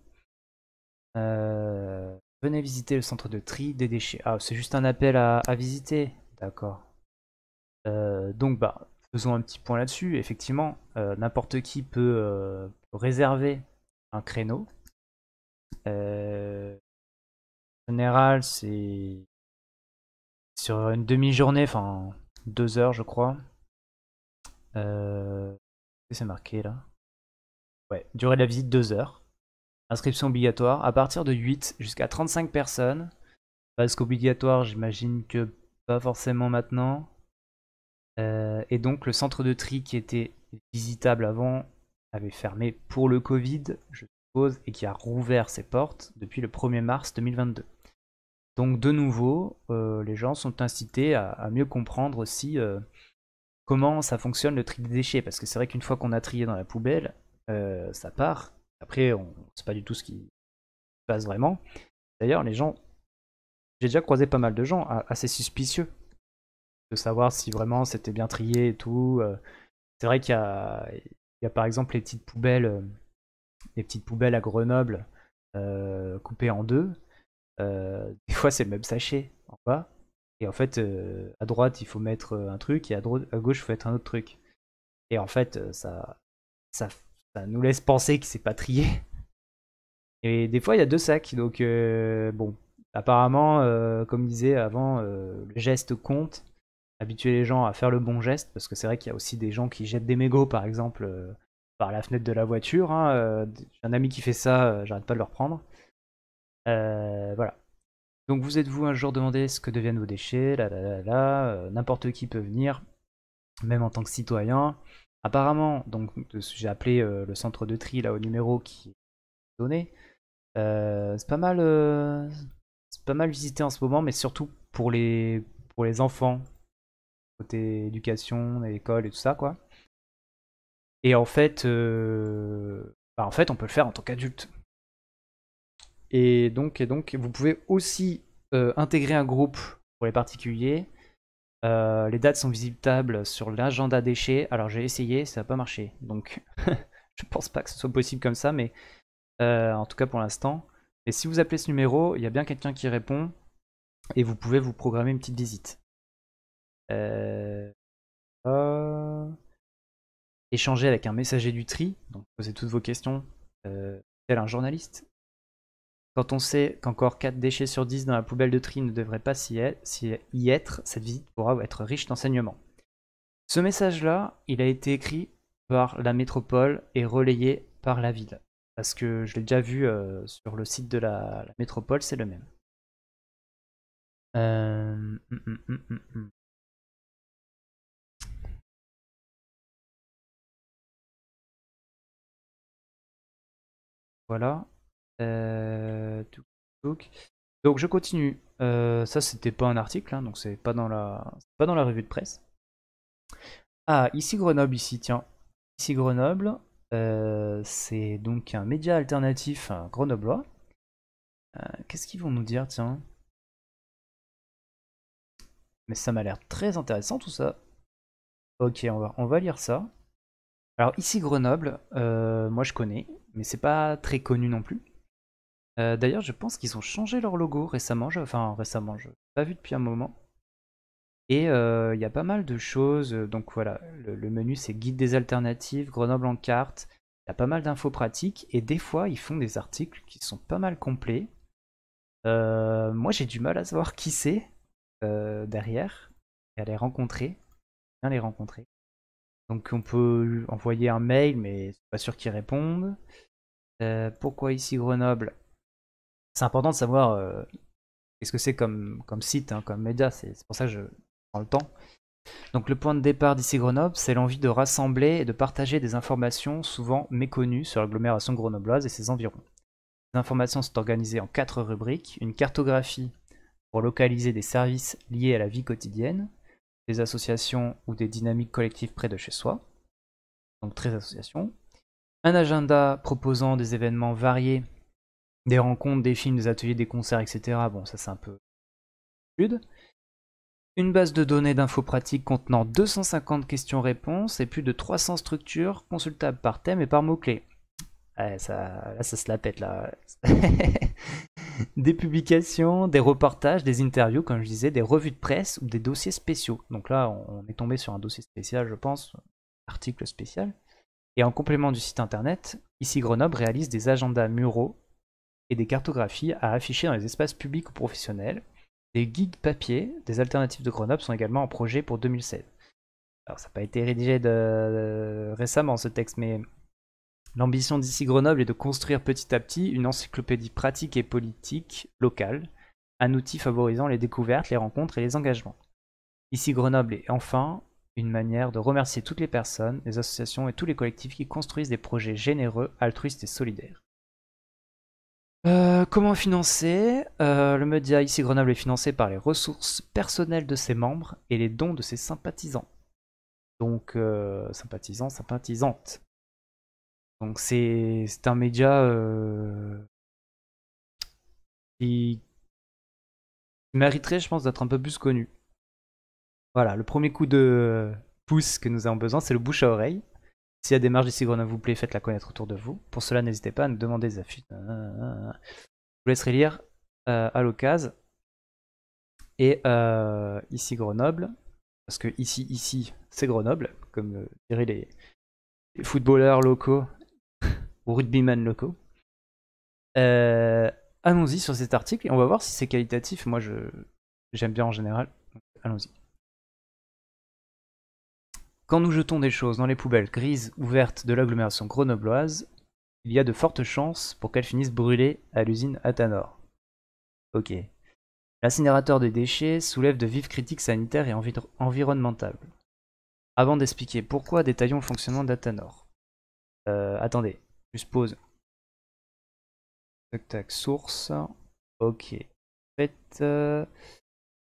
Venez visiter le centre de tri des déchets. Ah, c'est juste un appel à visiter. D'accord. Donc, bah, faisons un petit point là-dessus. Effectivement, n'importe qui peut réserver un créneau. En général, c'est sur une demi-journée, enfin 2 heures, je crois. Qu'est-ce que c'est marqué là? Ouais, durée de la visite 2 heures. Inscription obligatoire à partir de 8 jusqu'à 35 personnes. Parce qu'obligatoire, j'imagine que pas forcément maintenant. Et donc le centre de tri qui était visitable avant avait fermé pour le Covid, je suppose, et qui a rouvert ses portes depuis le 1er mars 2022. Donc de nouveau, les gens sont incités à mieux comprendre aussi comment ça fonctionne le tri des déchets. Parce que c'est vrai qu'une fois qu'on a trié dans la poubelle, ça part. Après, on ne sait pas du tout ce qui se passe vraiment. D'ailleurs, les gens, j'ai déjà croisé pas mal de gens assez suspicieux de savoir si vraiment c'était bien trié et tout. C'est vrai qu'il y a par exemple les petites poubelles à Grenoble coupées en deux. Des fois, c'est le même sachet en bas. Et en fait, à droite, il faut mettre un truc et à gauche, il faut mettre un autre truc. Et en fait, ça, ça nous laisse penser que c'est pas trié. Et des fois, il y a deux sacs. Donc, bon, apparemment, comme disait avant, le geste compte. Habituer les gens à faire le bon geste. Parce que c'est vrai qu'il y a aussi des gens qui jettent des mégots, par exemple, par la fenêtre de la voiture, hein. J'ai un ami qui fait ça, j'arrête pas de le reprendre. Voilà. Donc vous êtes-vous un jour demandé ce que deviennent vos déchets, là, là, là, là, n'importe qui peut venir, même en tant que citoyen. Apparemment, donc j'ai appelé le centre de tri là au numéro qui est donné. C'est pas mal visité en ce moment, mais surtout pour les enfants, côté éducation, école et tout ça quoi. Et en fait, on peut le faire en tant qu'adulte. Et donc, vous pouvez aussi intégrer un groupe pour les particuliers. Les dates sont visitables sur l'agenda déchets. Alors j'ai essayé, ça n'a pas marché. Donc je pense pas que ce soit possible comme ça, mais en tout cas pour l'instant. Et si vous appelez ce numéro, il y a bien quelqu'un qui répond et vous pouvez vous programmer une petite visite. Euh, euh, Échanger avec un messager du tri, donc poser toutes vos questions, tel un journaliste. Quand on sait qu'encore 4 déchets sur 10 dans la poubelle de tri ne devraient pas y être, cette visite pourra être riche d'enseignements. Ce message-là, il a été écrit par la métropole et relayé par la ville. Parce que je l'ai déjà vu sur le site de la métropole, c'est le même. Euh, hum, hum, hum, hum. Voilà. Touc, touc. Donc je continue. Ça, c'était pas un article, hein, donc c'est pas dans la revue de presse. Ah, ici Grenoble, ici, tiens. Ici Grenoble, c'est donc un média alternatif grenoblois. Qu'est-ce qu'ils vont nous dire, tiens? Mais ça m'a l'air très intéressant tout ça. Ok, on va lire ça. Alors ici Grenoble, moi je connais, mais c'est pas très connu non plus. D'ailleurs, je pense qu'ils ont changé leur logo récemment. Enfin récemment, je l'ai pas vu depuis un moment. Et il y a pas mal de choses. Donc voilà, le menu c'est guide des alternatives, Grenoble en carte. Il y a pas mal d'infos pratiques et des fois ils font des articles qui sont pas mal complets. Moi j'ai du mal à savoir qui c'est derrière et à les rencontrer, bien les rencontrer. Donc on peut envoyer un mail, mais c'est pas sûr qu'ils répondent. Pourquoi ici Grenoble? C'est important de savoir qu'est-ce que c'est comme site, hein, comme média. C'est pour ça que je prends le temps. Donc le point de départ d'ici Grenoble, c'est l'envie de rassembler et de partager des informations souvent méconnues sur l'agglomération grenobloise et ses environs. Les informations sont organisées en 4 rubriques. Une cartographie pour localiser des services liés à la vie quotidienne, des associations ou des dynamiques collectives près de chez soi. Donc 13 associations. Un agenda proposant des événements variés, des rencontres, des films, des ateliers, des concerts, etc. Bon, ça c'est un peu fluide. Une base de données d'infos pratiques contenant 250 questions-réponses et plus de 300 structures consultables par thème et par mots-clés. Ouais, là, ça se la pète là. Des publications, des reportages, des interviews, comme je disais, des revues de presse ou des dossiers spéciaux. Donc là, on est tombé sur un dossier spécial, je pense, article spécial. Et en complément du site internet, ici Grenoble réalise des agendas muraux et des cartographies à afficher dans les espaces publics ou professionnels. Des guides papier des alternatives de Grenoble sont également en projet pour 2016. Alors ça n'a pas été rédigé récemment ce texte, mais l'ambition d'ici Grenoble est de construire petit à petit une encyclopédie pratique et politique locale, un outil favorisant les découvertes, les rencontres et les engagements. Ici Grenoble est enfin une manière de remercier toutes les personnes, les associations et tous les collectifs qui construisent des projets généreux, altruistes et solidaires. Comment financer? Le média ici Grenoble est financé par les ressources personnelles de ses membres et les dons de ses sympathisants. Donc, sympathisants, sympathisantes. Donc, c'est un média qui mériterait, je pense, d'être un peu plus connu. Voilà, le premier coup de pouce que nous avons besoin, c'est le bouche à oreille. S'il y a des marges d'ici Grenoble vous plaît, faites-la connaître autour de vous. Pour cela, n'hésitez pas à nous demander des affûts. Je vous laisserai lire à l'occasion. Et ici Grenoble, parce que ici c'est Grenoble, comme diraient les footballeurs locaux ou rugbymen locaux. Allons-y sur cet article et on va voir si c'est qualitatif. Moi j'aime bien en général. Allons-y. Quand nous jetons des choses dans les poubelles grises ou vertes de l'agglomération grenobloise, il y a de fortes chances pour qu'elles finissent brûlées à l'usine Athanor. Ok. L'incinérateur de déchets soulève de vives critiques sanitaires et environnementales. Avant d'expliquer pourquoi, détaillons le fonctionnement d'Athanor. Attendez, juste pause. Tac tac, source. Ok. En fait,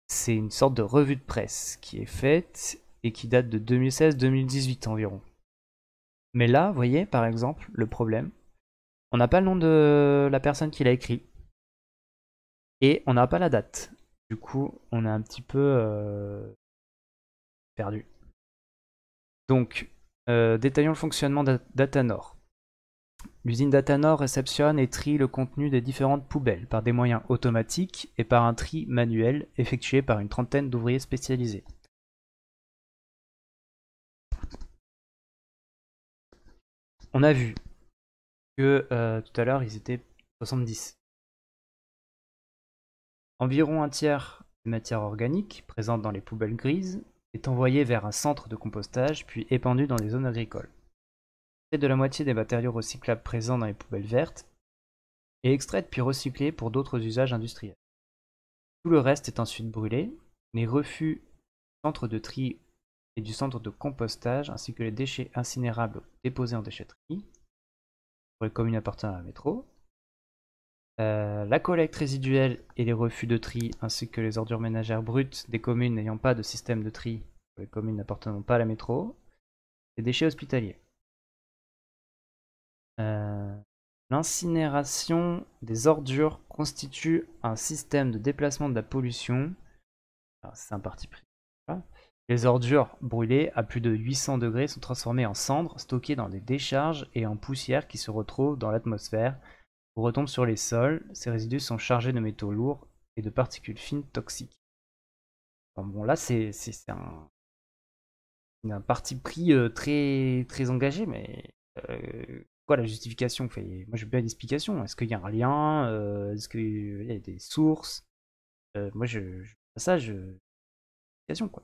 c'est une sorte de revue de presse qui est faite et qui date de 2016-2018 environ. Mais là, vous voyez, par exemple, le problème, on n'a pas le nom de la personne qui l'a écrit. Et on n'a pas la date. Du coup, on est un petit peu perdu. Donc, détaillons le fonctionnement d'Athanor. L'usine d'Athanor réceptionne et trie le contenu des différentes poubelles par des moyens automatiques et par un tri manuel effectué par une trentaine d'ouvriers spécialisés. On a vu que tout à l'heure ils étaient 70. Environ un tiers des matières organiques présentes dans les poubelles grises est envoyé vers un centre de compostage puis épandu dans des zones agricoles. Près de la moitié des matériaux recyclables présents dans les poubelles vertes est extraite puis recyclée pour d'autres usages industriels. Tout le reste est ensuite brûlé. Les refus du centre de tri et du centre de compostage ainsi que les déchets incinérables déposés en déchetterie pour les communes appartenant à la métro. La collecte résiduelle et les refus de tri ainsi que les ordures ménagères brutes des communes n'ayant pas de système de tri pour les communes n'appartenant pas à la métro. Les déchets hospitaliers. L'incinération des ordures constitue un système de déplacement de la pollution. C'est un parti pris. Voilà. Les ordures brûlées à plus de 800 degrés sont transformées en cendres, stockées dans des décharges et en poussière qui se retrouvent dans l'atmosphère ou retombent sur les sols. Ces résidus sont chargés de métaux lourds et de particules fines toxiques. Bon là c'est un parti pris très engagé, mais quoi la justification? Moi je veux bien une explication. Est-ce qu'il y a un lien? Est-ce qu'il y a des sources? Moi explication quoi.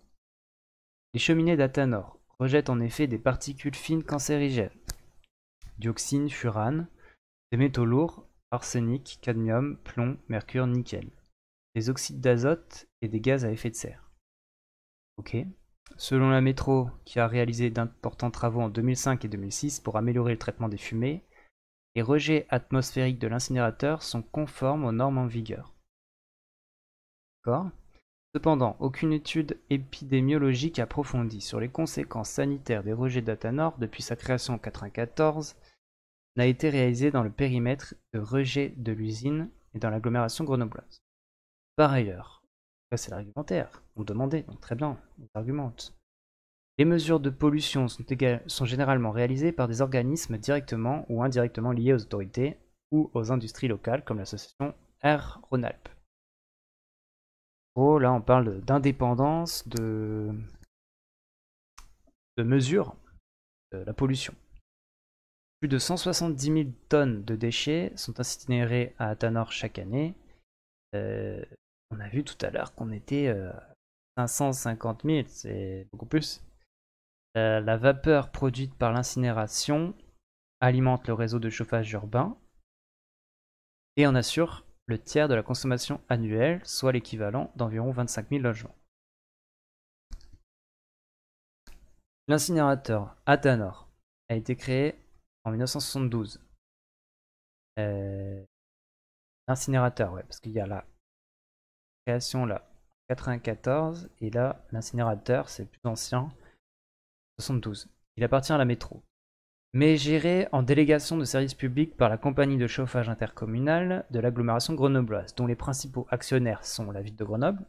Les cheminées d'Athanor rejettent en effet des particules fines cancérigènes, dioxine, furane, des métaux lourds, arsenic, cadmium, plomb, mercure, nickel, des oxydes d'azote et des gaz à effet de serre. Ok. Selon la métro, qui a réalisé d'importants travaux en 2005 et 2006 pour améliorer le traitement des fumées, les rejets atmosphériques de l'incinérateur sont conformes aux normes en vigueur. D'accord. Cependant, aucune étude épidémiologique approfondie sur les conséquences sanitaires des rejets d'Athanor depuis sa création en 1994 n'a été réalisée dans le périmètre de rejet de l'usine et dans l'agglomération grenobloise. Par ailleurs, ça c'est l'argumentaire, on demandait, donc très bien, on argumente. Les mesures de pollution sont généralement réalisées par des organismes directement ou indirectement liés aux autorités ou aux industries locales comme l'association Air Rhône-Alpes. Là on parle d'indépendance de mesure de la pollution. Plus de 170 000 tonnes de déchets sont incinérés à Athanor chaque année. On a vu tout à l'heure qu'on était à 550 000, c'est beaucoup plus. La vapeur produite par l'incinération alimente le réseau de chauffage urbain et en assure le tiers de la consommation annuelle, soit l'équivalent d'environ 25 000 logements. L'incinérateur Athanor a été créé en 1972. L'incinérateur, ouais, parce qu'il y a la création là, 94, et là, l'incinérateur, c'est plus ancien, 72. Il appartient à la métro, mais géré en délégation de service public par la compagnie de chauffage intercommunale de l'agglomération grenobloise, dont les principaux actionnaires sont la ville de Grenoble,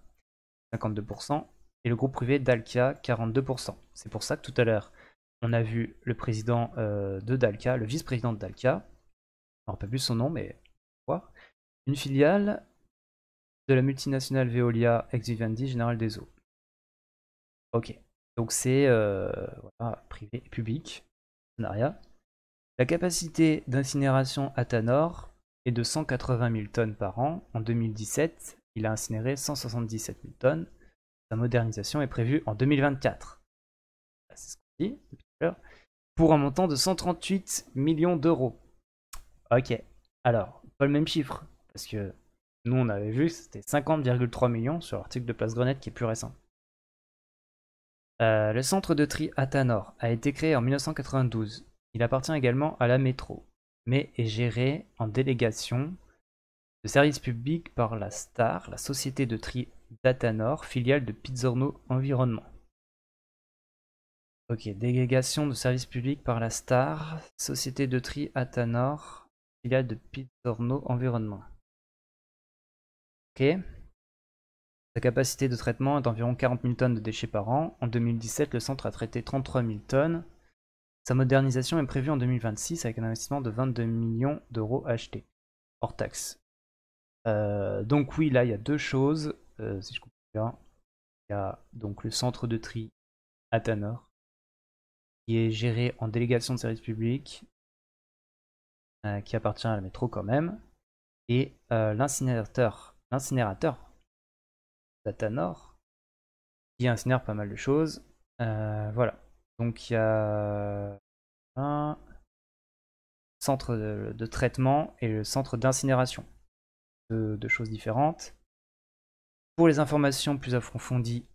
52%, et le groupe privé Dalkia 42%. C'est pour ça que tout à l'heure, on a vu le président de Dalkia, le vice-président de Dalkia, je ne me rappelle plus son nom, mais quoi, une filiale de la multinationale Veolia ex-Vivendi Général des Eaux. Ok, donc c'est voilà, privé et public, partenariat. La capacité d'incinération à Tanor est de 180 000 tonnes par an. En 2017, il a incinéré 177 000 tonnes. Sa modernisation est prévue en 2024. C'est ce qu'on dit depuis tout à l'heure. Pour un montant de 138 millions d'euros. Ok, alors, pas le même chiffre, parce que nous on avait vu que c'était 50,3 millions sur l'article de Place Grenette qui est plus récent. Le centre de tri à Tanor a été créé en 1992. Il appartient également à la métro, mais est géré en délégation de service public par la STAR, la société de tri d'Atanor, filiale de Pizzorno Environnement. Ok, délégation de service public par la STAR, société de tri Atanor, filiale de Pizzorno Environnement. Ok. Sa capacité de traitement est d'environ 40 000 tonnes de déchets par an. En 2017, le centre a traité 33 000 tonnes. Sa modernisation est prévue en 2026 avec un investissement de 22 millions d'euros achetés, hors taxe. Donc oui, là, il y a deux choses, si je comprends bien. Il y a donc le centre de tri à Tanor, qui est géré en délégation de service public, qui appartient à la métro quand même, et l'incinérateur d'Atanor, qui incinère pas mal de choses. Voilà. Donc il y a un centre de traitement et le centre d'incinération. Deux choses différentes. Pour les informations plus approfondies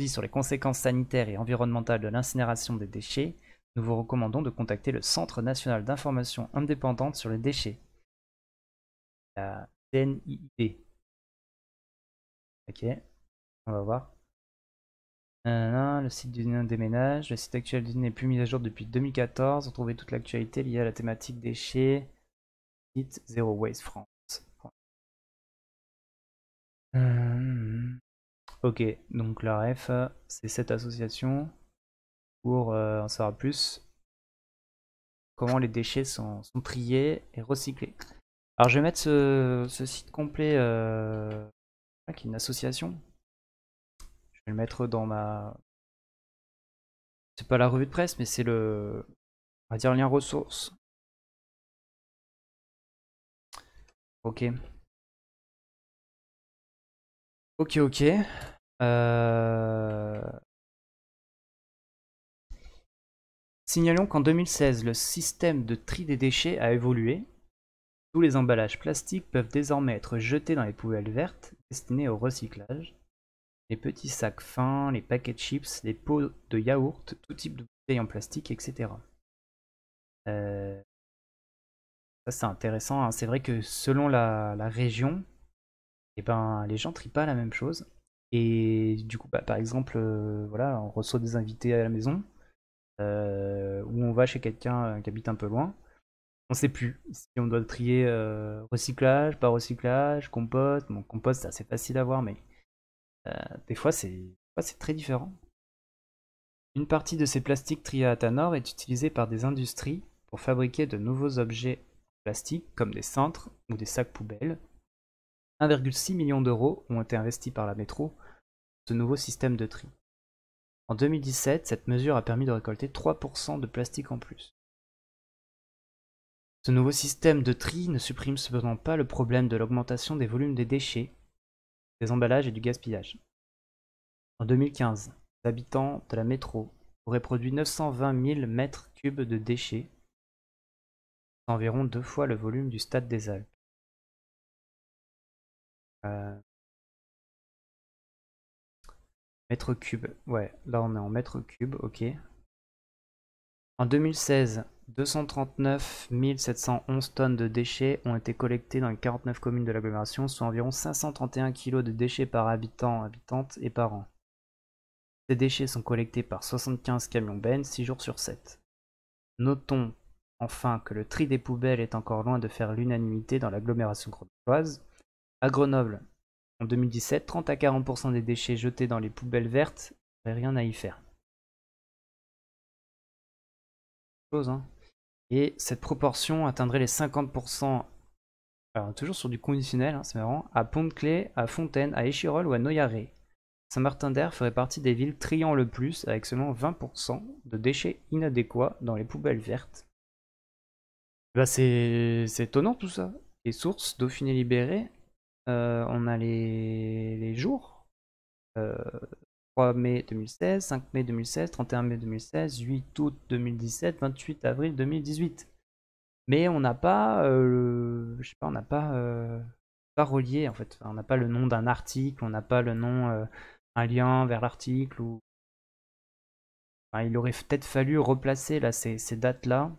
sur les conséquences sanitaires et environnementales de l'incinération des déchets, nous vous recommandons de contacter le Centre national d'information indépendante sur les déchets, la CNID. Ok, on va voir. Le site d'usine déménage. Le site actuel d'usine n'est plus mis à jour depuis 2014. Retrouvez toute l'actualité liée à la thématique déchets. Site Zero Waste France. Ok, donc la ref, c'est cette association pour en savoir plus. Comment les déchets sont triés et recyclés. Alors je vais mettre ce site complet, qui est une association. Je vais le mettre dans ma... C'est pas la revue de presse, mais c'est le... On va dire le lien ressources. Ok. Ok, ok. Signalons qu'en 2016, le système de tri des déchets a évolué. Tous les emballages plastiques peuvent désormais être jetés dans les poubelles vertes destinées au recyclage. Les petits sacs fins, les paquets de chips, les pots de yaourt, tout type de bouteilles en plastique, etc. Ça c'est intéressant, hein. C'est vrai que selon la région, eh ben, les gens trient pas la même chose. Et du coup, bah, par exemple, voilà, on reçoit des invités à la maison, ou on va chez quelqu'un qui habite un peu loin. On sait plus si on doit trier recyclage, pas recyclage, compost. Bon, compost c'est assez facile à voir, mais des fois c'est très différent. Une partie de ces plastiques triés à Tanor est utilisée par des industries pour fabriquer de nouveaux objets plastiques comme des cintres ou des sacs poubelles. 1,6 million d'euros ont été investis par la métro pour ce nouveau système de tri. En 2017, cette mesure a permis de récolter 3% de plastique en plus. Ce nouveau système de tri ne supprime cependant pas le problème de l'augmentation des volumes des déchets, des emballages et du gaspillage. En 2015, les habitants de la métro auraient produit 920 000 mètres cubes de déchets, environ 2 fois le volume du stade des Alpes. Mètres cubes, ouais, là on est en mètres cubes, ok. En 2016, 239 711 tonnes de déchets ont été collectées dans les 49 communes de l'agglomération, soit environ 531 kg de déchets par habitant, habitante et par an. Ces déchets sont collectés par 75 camions bennes 6 jours sur 7. Notons enfin que le tri des poubelles est encore loin de faire l'unanimité dans l'agglomération grenobloise. À Grenoble, En 2017, 30 à 40% des déchets jetés dans les poubelles vertes, rien à y faire. Chose, hein. Et cette proportion atteindrait les 50%, alors toujours sur du conditionnel, hein, c'est marrant, à Pont-de-Claix, à Fontaine, à Échirolles ou à Noyaré. Saint-Martin-d'Hères ferait partie des villes triant le plus, avec seulement 20% de déchets inadéquats dans les poubelles vertes. Bah c'est étonnant tout ça. Les sources, Dauphiné libéré, on a les jours. 3 mai 2016, 5 mai 2016, 31 mai 2016, 8 août 2017, 28 avril 2018. Mais on n'a pas, je sais pas, on n'a pas relié en fait. Enfin, on n'a pas le nom d'un article, on n'a pas le nom, un lien vers l'article ou. Enfin, il aurait peut-être fallu replacer là ces dates-là.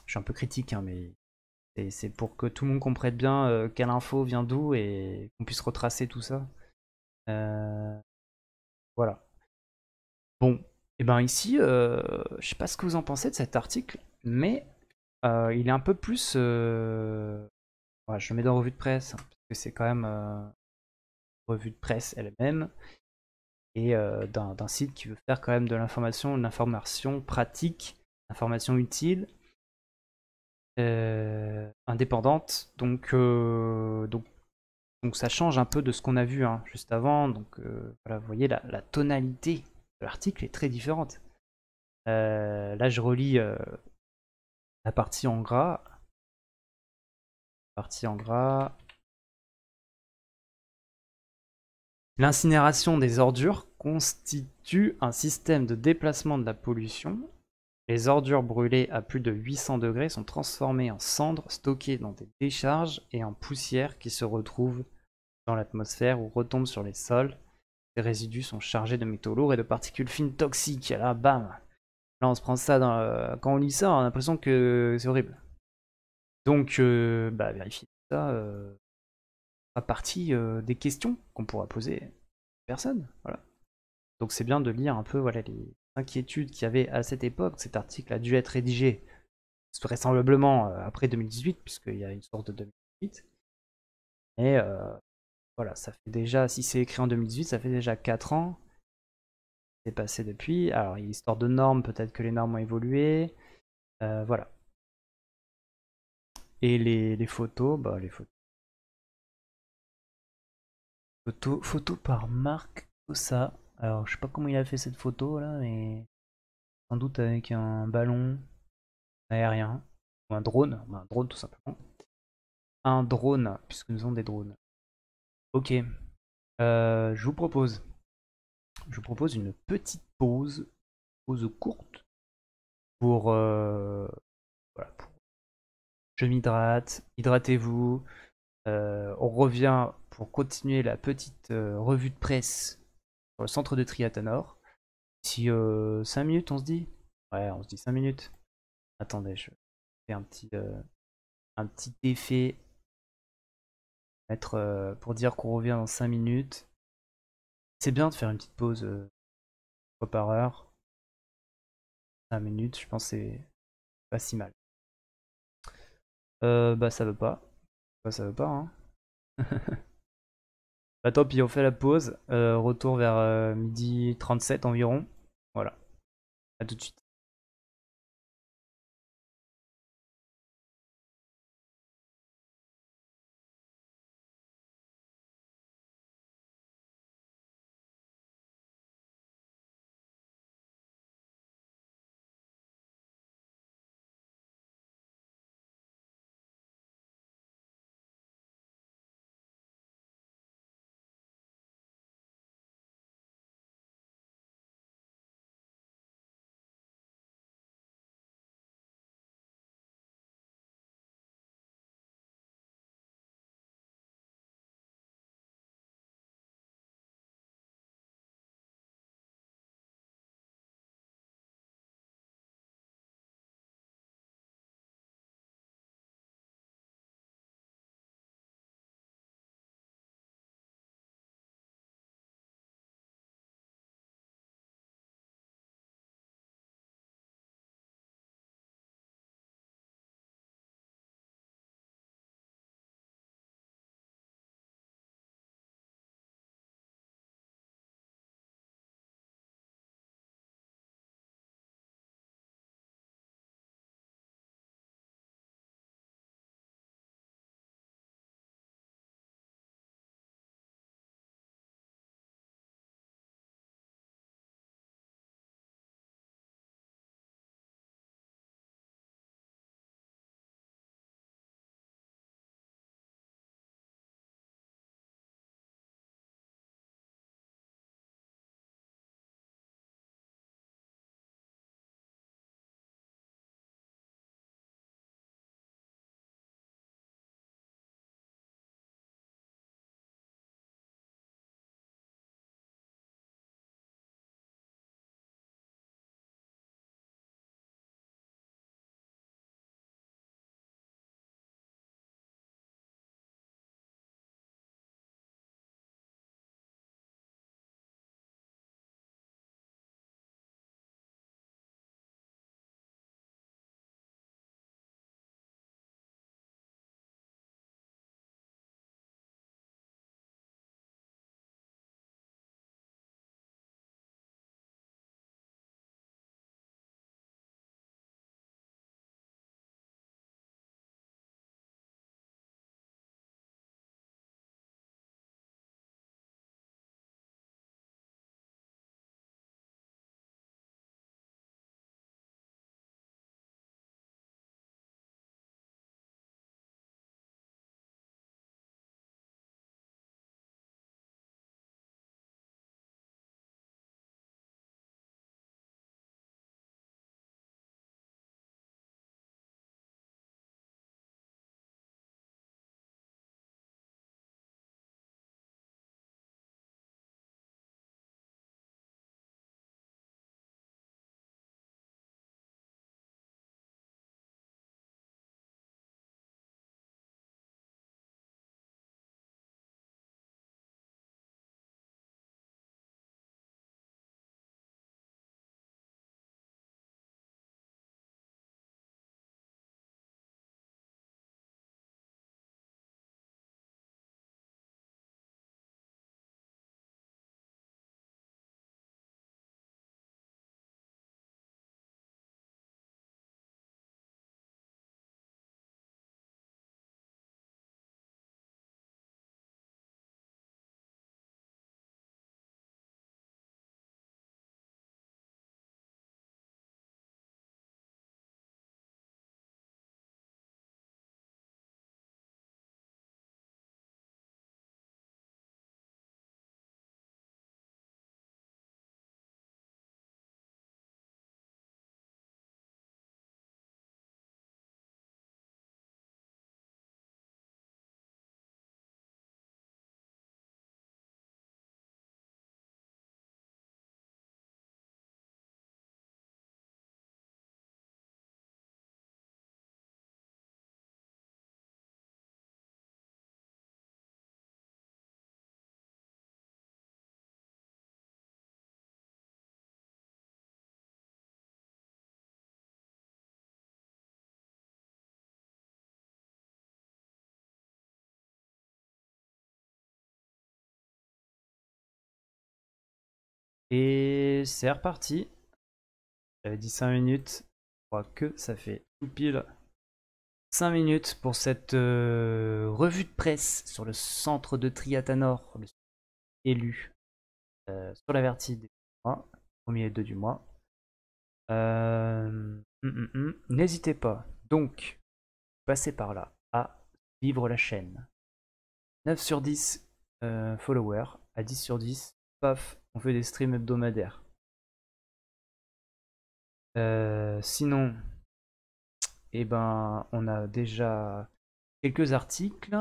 Je suis un peu critique, hein, mais c'est pour que tout le monde comprenne bien quelle info vient d'où et qu'on puisse retracer tout ça. Euh, voilà. Bon, et ben ici, je sais pas ce que vous en pensez de cet article, mais il est un peu plus. Ouais, je le mets dans revue de presse, hein, parce que c'est quand même revue de presse elle-même, et d'un site qui veut faire quand même de l'information pratique, l'information utile, indépendante. Donc ça change un peu de ce qu'on a vu hein, juste avant. Donc voilà, vous voyez, la tonalité de l'article est très différente. Là, je relis la partie en gras. Partie en gras. L'incinération des ordures constitue un système de déplacement de la pollution. Les ordures brûlées à plus de 800 degrés sont transformées en cendres stockées dans des décharges et en poussière qui se retrouvent dans l'atmosphère ou retombent sur les sols. Ces résidus sont chargés de métaux lourds et de particules fines toxiques. Et là, bam! Là, on se prend ça quand on lit ça, on a l'impression que c'est horrible. Donc, bah, vérifier ça fera partie des questions qu'on pourra poser à personne. Voilà. Donc, c'est bien de lire un peu voilà, les inquiétudes qu'il y avait à cette époque. Cet article a dû être rédigé vraisemblablement après 2018, puisqu'il y a une source de 2018. Et voilà, ça fait déjà, si c'est écrit en 2018, ça fait déjà 4 ans. C'est passé depuis. Alors, histoire de normes, peut-être que les normes ont évolué. Voilà. Et les photos, bah les photos par Marc Tossa. Alors je sais pas comment il a fait cette photo là, mais sans doute avec un ballon aérien ou un drone tout simplement. Un drone, puisque nous avons des drones. Ok, je vous propose une petite pause courte pour, voilà, je m'hydrate, hydratez-vous. On revient pour continuer la petite revue de presse sur le centre de Triatanor. Si 5 minutes, on se dit. Ouais, on se dit 5 minutes. Attendez, je fais un petit effet pour dire qu'on revient dans 5 minutes. C'est bien de faire une petite pause fois par heure. 5 minutes, je pense que c'est pas si mal. Bah ça veut pas. Bah ça veut pas, hein. Bah tant pis, on fait la pause. Retour vers midi 37 environ. Voilà, à tout de suite. Et c'est reparti. J'avais dit 5 minutes. Je crois que ça fait tout pile 5 minutes pour cette revue de presse sur le centre de tri Athanor, le élu sur la vertie des mois, premier et 2 du mois. N'hésitez pas, donc, passez par là à suivre la chaîne. 9 sur 10 followers, à 10 sur 10, paf, on fait des streams hebdomadaires. Sinon, eh ben, on a déjà quelques articles.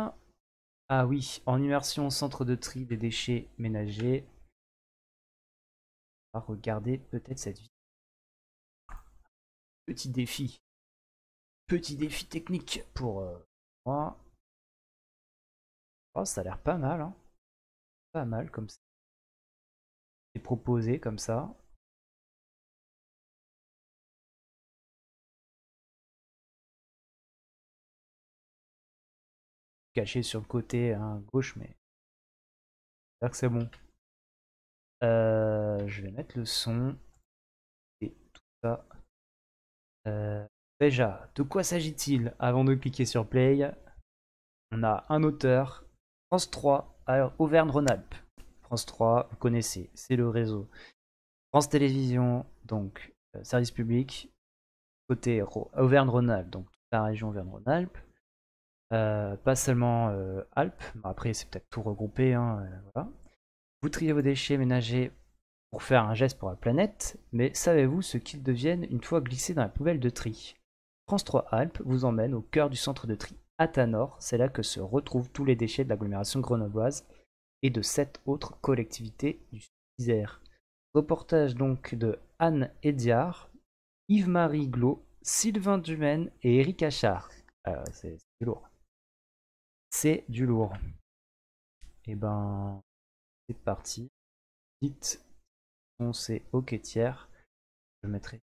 Ah oui, en immersion au centre de tri des déchets ménagers. On va regarder peut-être cette vidéo. Petit défi. Petit défi technique pour moi. Oh, ça a l'air pas mal, hein. Pas mal comme ça. C'est proposé comme ça. Caché sur le côté hein, gauche, mais j'espère que c'est bon. Je vais mettre le son et tout ça. Déjà, de quoi s'agit-il avant de cliquer sur play? On a un auteur, France 3 à Auvergne-Rhône-Alpes. France 3, vous connaissez, c'est le réseau. France Télévisions, donc service public, côté Auvergne-Rhône-Alpes, donc toute la région Auvergne-Rhône-Alpes. Pas seulement Alpes, mais après c'est peut-être tout regroupé. Hein, voilà. Vous triez vos déchets ménagers pour faire un geste pour la planète, mais savez-vous ce qu'ils deviennent une fois glissés dans la poubelle de tri? France 3 Alpes vous emmène au cœur du centre de tri Athanor, c'est là que se retrouvent tous les déchets de l'agglomération grenobloise et de 7 autres collectivités du Isère. Reportage donc de Anne Ediard, Yves-Marie Glo, Sylvain Dumaine et Eric Achard. C'est du lourd. C'est du lourd. Et ben, c'est parti. Dites, on c'est OK tiers. Je mettrai.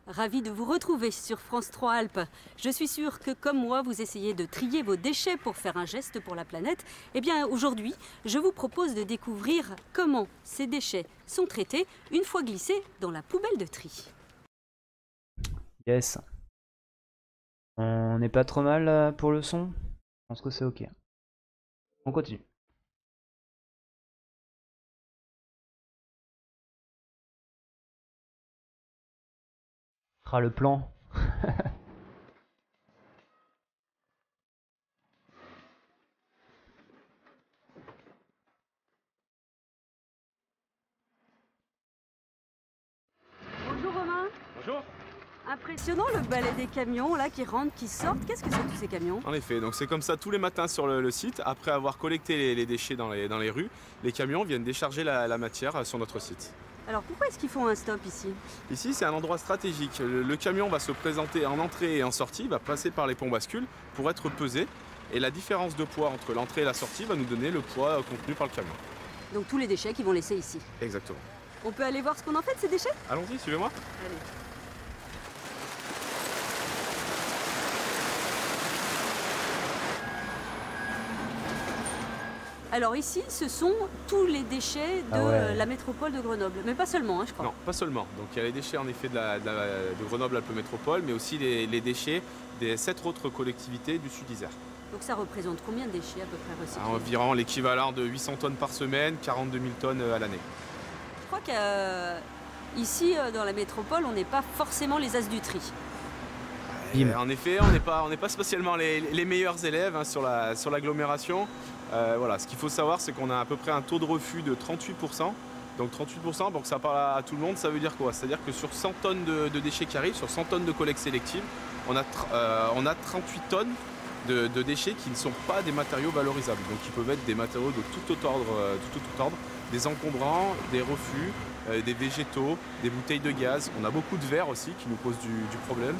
Ravi de vous retrouver sur France 3 Alpes. Je suis sûre que comme moi, vous essayez de trier vos déchets pour faire un geste pour la planète. Eh bien aujourd'hui, je vous propose de découvrir comment ces déchets sont traités une fois glissés dans la poubelle de tri. Yes. On n'est pas trop mal pour le son. Je pense que c'est OK. On continue. Le plan. Bonjour Romain. Bonjour. Impressionnant le balai des camions là qui rentrent, qui sortent. Qu'est-ce que c'est tous ces camions? En effet, donc c'est comme ça tous les matins sur le site. Après avoir collecté les déchets dans les rues, les camions viennent décharger la matière sur notre site. Alors pourquoi est-ce qu'ils font un stop ici? Ici, c'est un endroit stratégique. Le camion va se présenter en entrée et en sortie, il va passer par les ponts bascules pour être pesé. Et la différence de poids entre l'entrée et la sortie va nous donner le poids contenu par le camion. Donc tous les déchets qui vont laisser ici. Exactement. On peut aller voir ce qu'on en fait de ces déchets? Allons-y, suivez-moi. Allez. Alors ici, ce sont tous les déchets de la métropole de Grenoble, mais pas seulement, hein, je crois. Non, pas seulement. Donc il y a les déchets en effet de Grenoble-Alpes Métropole, mais aussi les déchets des 7 autres collectivités du Sud Isère. Donc ça représente combien de déchets à peu près recyclés? Environ l'équivalent de 800 tonnes par semaine, 42 000 tonnes à l'année. Je crois qu'ici, dans la métropole, on n'est pas forcément les as du tri. En effet, on n'est pas spécialement les meilleurs élèves hein, sur l'agglomération. Voilà, ce qu'il faut savoir, c'est qu'on a à peu près un taux de refus de 38%. Donc 38%, pour que ça parle à tout le monde, ça veut dire quoi? C'est-à-dire que sur 100 tonnes de déchets qui arrivent, sur 100 tonnes de collecte sélective, on a 38 tonnes de déchets qui ne sont pas des matériaux valorisables. Donc qui peuvent être des matériaux de tout autre ordre, des encombrants, des refus, des végétaux, des bouteilles de gaz. On a beaucoup de verre aussi qui nous posent du problème.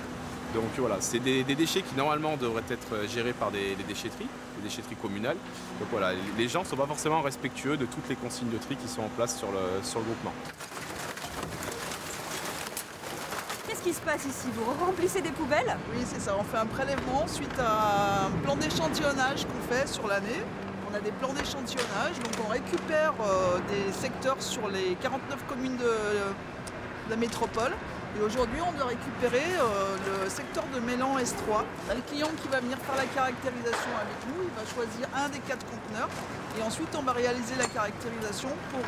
Donc voilà, c'est des déchets qui normalement devraient être gérés par des déchetteries communales. Donc voilà, les gens ne sont pas forcément respectueux de toutes les consignes de tri qui sont en place sur le groupement. Qu'est-ce qui se passe ici? Vous remplissez des poubelles? Oui, c'est ça. On fait un prélèvement suite à un plan d'échantillonnage qu'on fait sur l'année. On a des plans d'échantillonnage, donc on récupère des secteurs sur les 49 communes de la métropole. Et aujourd'hui, on doit récupérer le secteur de Mélan S3. Le client qui va venir faire la caractérisation avec nous, il va choisir un des 4 conteneurs. Et ensuite, on va réaliser la caractérisation pour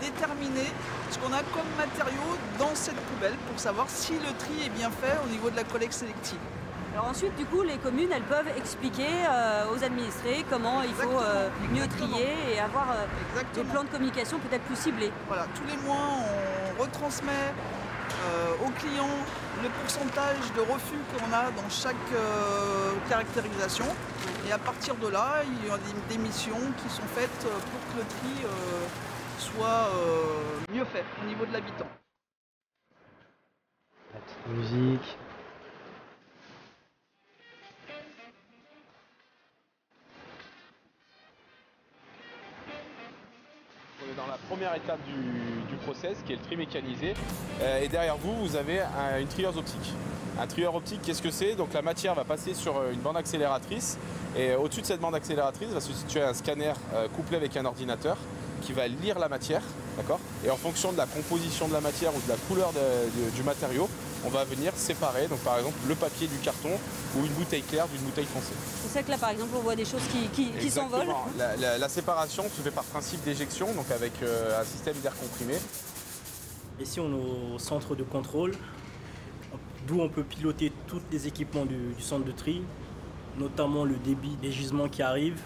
déterminer ce qu'on a comme matériaux dans cette poubelle pour savoir si le tri est bien fait au niveau de la collecte sélective. Alors ensuite, du coup, les communes, elles peuvent expliquer aux administrés comment il faut mieux trier et avoir des plans de communication peut-être plus ciblés. Voilà, tous les mois, on retransmet aux clients le pourcentage de refus qu'on a dans chaque caractérisation. Et à partir de là, il y a des missions qui sont faites pour que le tri soit mieux fait au niveau de l'habitant. La petite musique. On est dans la première étape du process qui est le tri mécanisé. Et derrière vous, vous avez une trieuse optique. Un trieur optique, qu'est-ce que c'est? Donc la matière va passer sur une bande accélératrice et au-dessus de cette bande accélératrice va se situer un scanner couplé avec un ordinateur qui va lire la matière, d'accord? Et en fonction de la composition de la matière ou de la couleur du matériau, on va venir séparer, donc par exemple le papier du carton ou une bouteille claire d'une bouteille foncée. C'est ça que là par exemple on voit des choses qui s'envolent. La séparation se fait par principe d'éjection, donc avec un système d'air comprimé. Ici on est au centre de contrôle, d'où on peut piloter tous les équipements du centre de tri, notamment le débit des gisements qui arrivent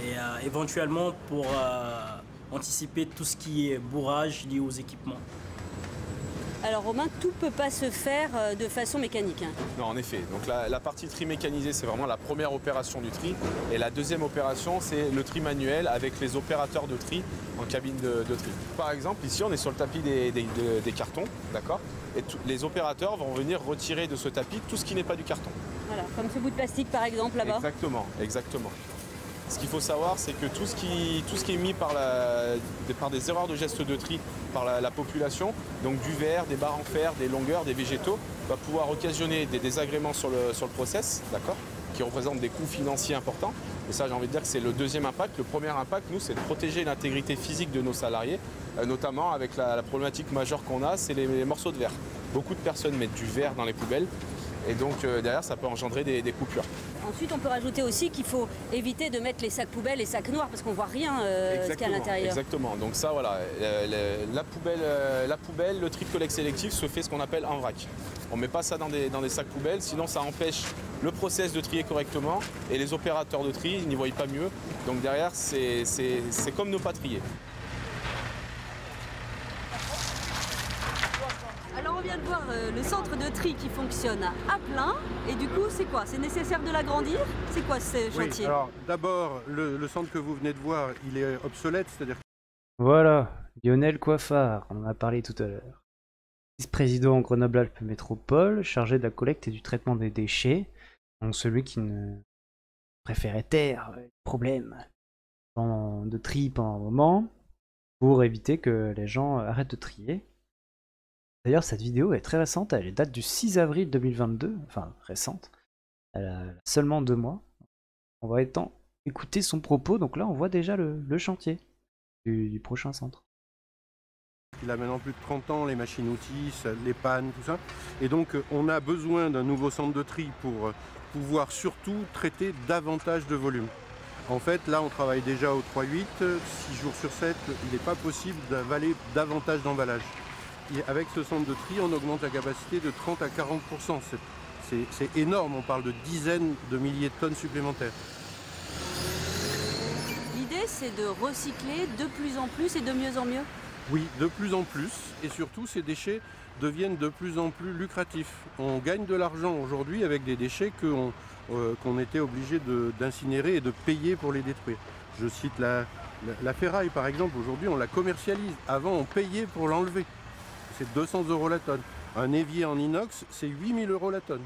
et éventuellement pour anticiper tout ce qui est bourrage lié aux équipements. Alors Romain, tout ne peut pas se faire de façon mécanique. Non, en effet. Donc la partie tri mécanisé, c'est vraiment la première opération du tri. Et la deuxième opération, c'est le tri manuel avec les opérateurs de tri en cabine de tri. Par exemple, ici, on est sur le tapis des cartons, d'accord? Et les opérateurs vont venir retirer de ce tapis tout ce qui n'est pas du carton. Voilà, comme ce bout de plastique par exemple là-bas. Exactement, exactement. Ce qu'il faut savoir, c'est que tout ce qui est mis par des erreurs de gestes de tri par la population, donc du verre, des barres en fer, des longueurs, des végétaux, va pouvoir occasionner des désagréments sur le process, d'accord, qui représentent des coûts financiers importants. Et ça, j'ai envie de dire que c'est le deuxième impact. Le premier impact, nous, c'est de protéger l'intégrité physique de nos salariés, notamment avec la problématique majeure qu'on a, c'est les morceaux de verre. Beaucoup de personnes mettent du verre dans les poubelles. Et donc derrière, ça peut engendrer des coupures. Ensuite, on peut rajouter aussi qu'il faut éviter de mettre les sacs poubelles et sacs noirs parce qu'on voit rien ce qu'il y a à l'intérieur. Exactement. Donc ça, voilà, la poubelle, le tri de collecte sélectif se fait ce qu'on appelle en vrac. On ne met pas ça dans des sacs poubelles, sinon ça empêche le process de trier correctement et les opérateurs de tri n'y voient pas mieux. Donc derrière, c'est comme ne pas trier. Alors on vient de voir le centre de tri qui fonctionne à plein et du coup c'est quoi? C'est nécessaire de l'agrandir? C'est quoi ce chantier? Oui, alors d'abord le centre que vous venez de voir il est obsolète, c'est-à-dire... Voilà, Lionel Coiffard, on en a parlé tout à l'heure. Vice-président Grenoble-Alpes Métropole, chargé de la collecte et du traitement des déchets. Donc celui qui ne préférait taire les problèmes de tri pendant un moment pour éviter que les gens arrêtent de trier. D'ailleurs, cette vidéo est très récente, elle date du 6 avril 2022, enfin récente, elle a seulement 2 mois. On va écouter son propos, donc là on voit déjà le chantier du prochain centre. Il a maintenant plus de 30 ans, les machines-outils, les pannes, tout ça. Et donc on a besoin d'un nouveau centre de tri pour pouvoir surtout traiter davantage de volume. En fait, là on travaille déjà au 3-8, 6 jours sur 7, il n'est pas possible d'avaler davantage d'emballage. Et avec ce centre de tri, on augmente la capacité de 30 à 40%. C'est énorme, on parle de dizaines de milliers de tonnes supplémentaires. L'idée, c'est de recycler de plus en plus et de mieux en mieux? Oui, de plus en plus. Et surtout, ces déchets deviennent de plus en plus lucratifs. On gagne de l'argent aujourd'hui avec des déchets qu'on était obligé d'incinérer et de payer pour les détruire. Je cite la ferraille, par exemple. Aujourd'hui, on la commercialise. Avant, on payait pour l'enlever. C'est 200 € la tonne. Un évier en inox, c'est 8 000 € la tonne.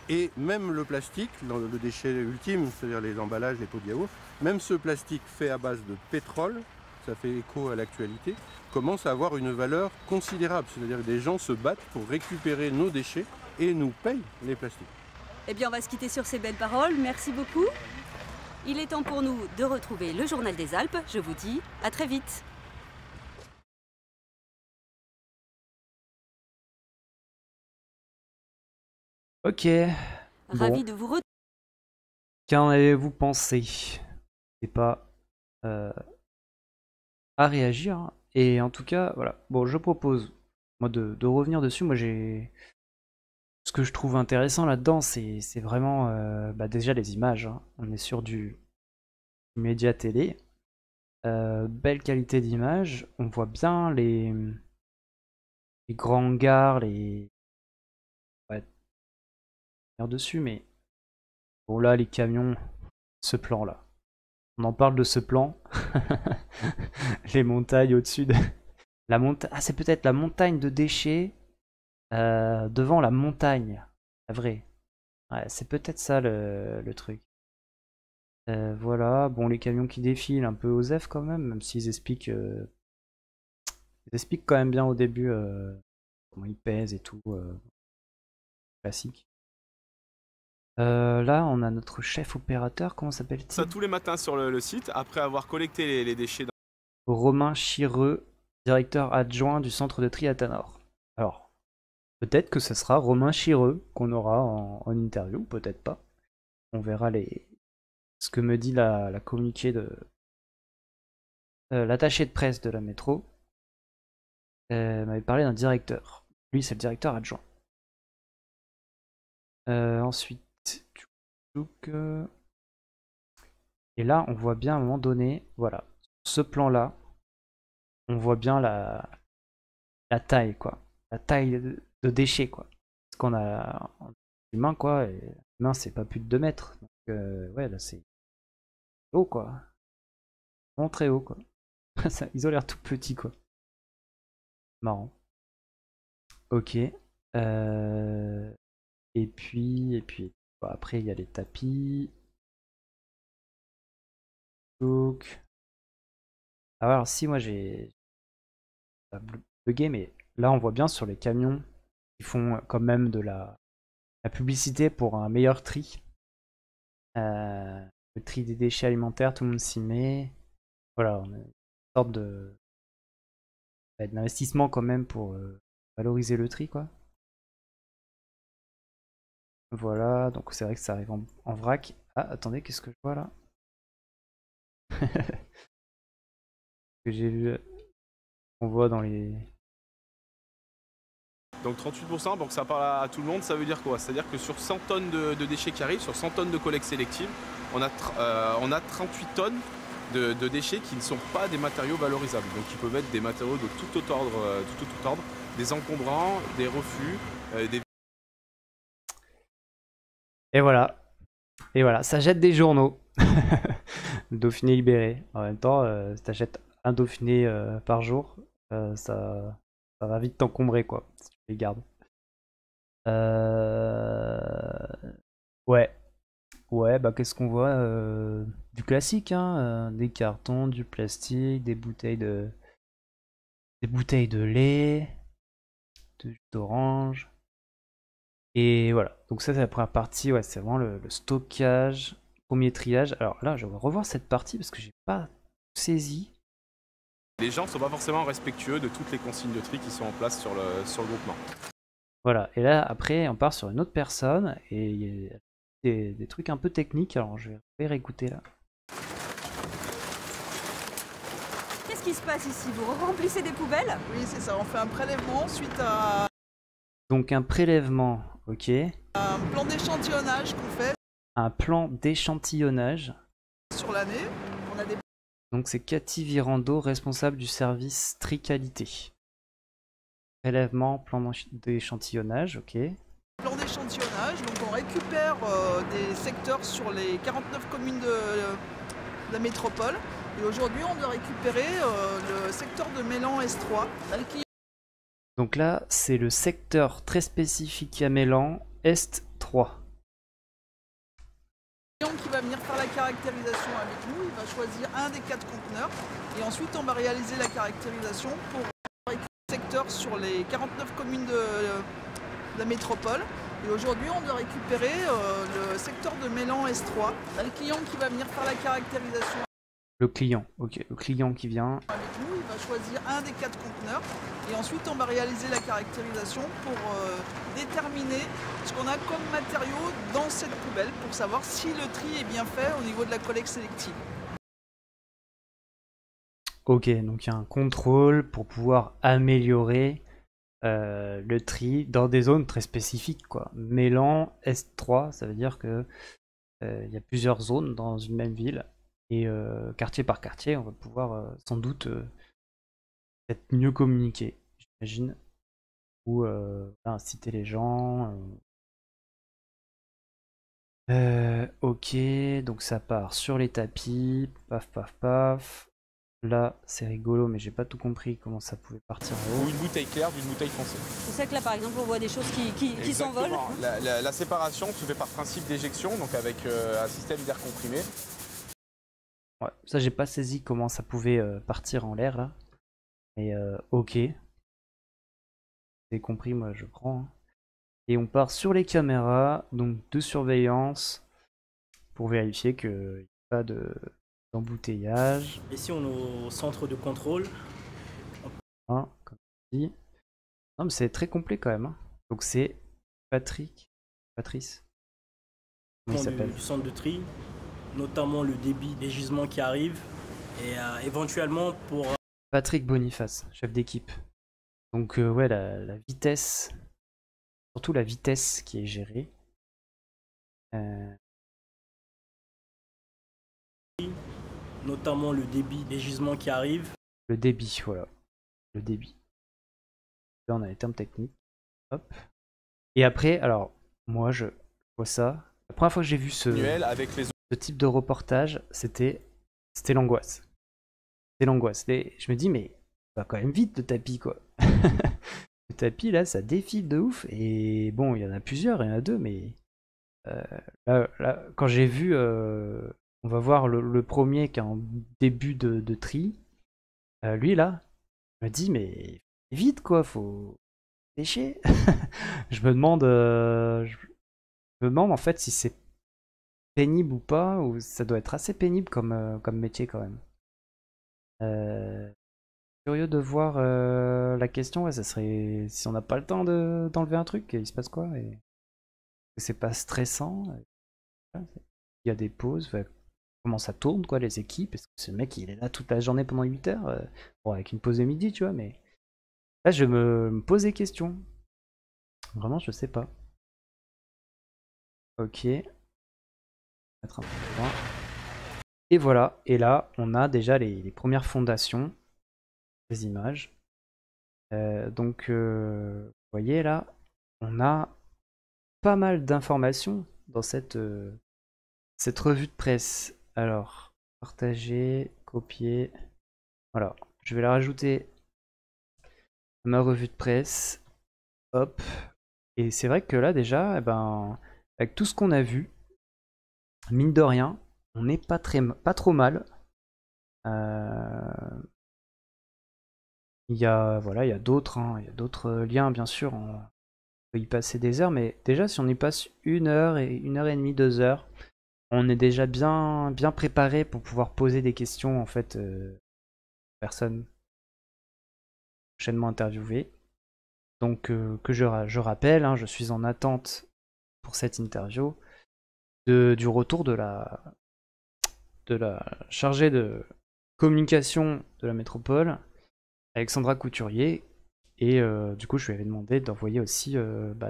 Et même le plastique, le déchet ultime, c'est-à-dire les emballages, les pots de yaourt, même ce plastique fait à base de pétrole, ça fait écho à l'actualité, commence à avoir une valeur considérable. C'est-à-dire que des gens se battent pour récupérer nos déchets et nous payent les plastiques. Eh bien, on va se quitter sur ces belles paroles. Merci beaucoup. il est temps pour nous de retrouver le Journal des Alpes. Je vous dis à très vite. Ok. Ravi de vous retrouver. Qu'en avez-vous pensé? C'est pas à réagir. Hein. Et en tout cas, voilà. Bon, je propose moi de revenir dessus. Moi, ce que je trouve intéressant là-dedans, c'est vraiment déjà les images. Hein. On est sur du média télé. Belle qualité d'image. On voit bien les grands hangars, ouais, dessus, mais bon là, les camions, ce plan-là. On en parle de ce plan. Les montagnes au-dessus de la montagne. Ah, c'est peut-être la montagne de déchets devant la montagne. La vraie. Ouais, c'est peut-être ça le truc. Voilà, bon, les camions qui défilent un peu osef quand même s'ils expliquent, quand même bien au début comment ils pèsent et tout. Classique. Là, on a notre chef opérateur, comment s'appelle-t-il? Ça tous les matins sur le site, après avoir collecté les déchets. Romain Chireux, directeur adjoint du centre de tri à Tanor. Alors, peut-être que ce sera Romain Chireux qu'on aura en interview, peut-être pas. On verra ce que me dit la communiquée de l'attaché de presse de la métro. M'avait parlé d'un directeur. Lui, c'est le directeur adjoint. Ensuite, et là, on voit bien à un moment donné, voilà, ce plan-là, on voit bien la taille, quoi. La taille de déchets, quoi. Parce qu'on a l'humain, quoi, et l'humain, c'est pas plus de 2 mètres. Donc, ouais, là, c'est haut, quoi. Vraiment très haut, quoi. Ils ont l'air tout petits, quoi. Marrant. Ok. Et puis, bon, après, il y a les tapis. Donc... Ah, alors si, moi, j'ai bugué, mais là, on voit bien sur les camions, ils font quand même de la publicité pour un meilleur tri. Le tri des déchets alimentaires, tout le monde s'y met. Voilà, on a une sorte d'investissement quand même pour valoriser le tri, quoi. Voilà, donc c'est vrai que ça arrive en vrac. Ah, attendez, qu'est-ce que je vois là? Que j'ai vu, on voit dans les... Donc 38%, donc ça parle à tout le monde, ça veut dire quoi? C'est-à-dire que sur 100 tonnes de déchets qui arrivent, sur 100 tonnes de collecte sélective, on a 38 tonnes de déchets qui ne sont pas des matériaux valorisables. Donc qui peuvent être des matériaux de tout autre ordre, des encombrants, des refus, des... Et voilà, ça jette des journaux. Dauphiné libéré. En même temps, si t'achètes un Dauphiné par jour, ça va vite t'encombrer, quoi, si tu les gardes. Ouais, bah qu'est-ce qu'on voit? Du classique, hein, des cartons, du plastique, des bouteilles de lait, de jus d'orange. Et voilà, donc ça c'est la première partie, ouais, c'est vraiment le stockage, premier triage. Alors là, je vais revoir cette partie parce que j'ai pas saisi. Les gens ne sont pas forcément respectueux de toutes les consignes de tri qui sont en place sur le groupement. Voilà, et là après on part sur une autre personne et il y a des trucs un peu techniques, alors je vais réécouter là. Qu'est-ce qui se passe ici? Vous remplissez des poubelles? Oui, c'est ça, on fait un prélèvement suite à Donc un prélèvement, ok. un plan d'échantillonnage qu'on fait Un plan d'échantillonnage. sur l'année. On a des Donc c'est Cathy Virando, responsable du service tri qualité. Prélèvement, plan d'échantillonnage, ok. plans d'échantillonnage, donc on récupère des secteurs sur les 49 communes de la métropole. Et aujourd'hui, on doit récupérer le secteur de Mélan S3. Donc là, c'est le secteur très spécifique à Mélan, Est 3. Le client qui va venir faire la caractérisation avec nous, il va choisir un des 4 conteneurs. Et ensuite, on va réaliser la caractérisation pour récupérer le secteur sur les 49 communes de la métropole. Et aujourd'hui, on doit récupérer le secteur de Mélan S3. On a le client qui va venir faire la caractérisation Le client, ok. Le client qui vient. avec nous, il va choisir un des 4 conteneurs. Et ensuite, on va réaliser la caractérisation pour déterminer ce qu'on a comme matériaux dans cette poubelle pour savoir si le tri est bien fait au niveau de la collecte sélective. Ok, donc il y a un contrôle pour pouvoir améliorer le tri dans des zones très spécifiques, quoi. Mélan S3, ça veut dire que il y a plusieurs zones dans une même ville et quartier par quartier, on va pouvoir sans doute peut-être mieux communiquer, j'imagine, ou inciter les gens. Ok, donc ça part sur les tapis, paf paf paf. Là, c'est rigolo, mais j'ai pas tout compris comment ça pouvait partir en haut. Ou une bouteille claire d'une bouteille foncée. C'est ça que là, par exemple, on voit des choses qui s'envolent. Exactement. La séparation se fait par principe d'éjection, donc avec un système d'air comprimé. Ouais, ça, j'ai pas saisi comment ça pouvait partir en l'air là. Mais ok. J'ai compris, moi je prends. Hein. Et on part sur les caméras, donc de surveillance, pour vérifier qu'il n'y a pas d'embouteillage. Ici, on est au centre de contrôle. Hein, comme on dit. Non, mais c'est très complet quand même. Hein. Donc c'est Patrice. Comment il s'appelle ? Du centre de tri, notamment le débit des gisements qui arrivent. Et éventuellement pour... Patrick Boniface, chef d'équipe. Donc ouais, la vitesse, surtout la vitesse qui est gérée. Notamment le débit des gisements qui arrivent. Le débit, voilà. Le débit. Là, on a les termes techniques. Hop. Et après, alors, moi, je vois ça. La première fois que j'ai vu ce type de reportage, c'était l'angoisse. C'était l'angoisse. Je me dis, mais ça va quand même vite le tapis, quoi. Le tapis, là, ça défile de ouf. Et bon, il y en a plusieurs, il y en a deux, mais là, quand j'ai vu, on va voir le premier qui est en début de tri. Lui, là, je me dis, mais vite, quoi, faut pêcher. Je me demande en fait si c'est pénible ou pas, ou ça doit être assez pénible comme métier quand même. Curieux de voir la question, ouais, ça serait si on n'a pas le temps d'enlever un truc, il se passe quoi et c'est pas stressant. Il y a des pauses, comment ça tourne quoi les équipes, est-ce que ce mec il est là toute la journée pendant 8 heures bon, avec une pause de midi tu vois, mais là je me pose des questions. Vraiment je sais pas. Ok. Mettre un peu de loin. Et voilà, et là on a déjà les premières fondations des images. Donc vous voyez là, on a pas mal d'informations dans cette revue de presse. Alors, partager, copier. Voilà, je vais la rajouter à ma revue de presse. Hop. Et c'est vrai que là déjà, eh ben, avec tout ce qu'on a vu, mine de rien, on n'est pas trop mal. Il y a d'autres, hein, il y a d'autres liens bien sûr. On peut y passer des heures, mais déjà si on y passe 1 heure et 1 heure et demie, 2 heures, on est déjà bien préparé pour pouvoir poser des questions en fait aux personnes prochainement interviewées. Donc que je rappelle, hein, je suis en attente pour cette interview du retour de la chargée de communication de la métropole, Alexandra Couturier, et du coup je lui avais demandé d'envoyer aussi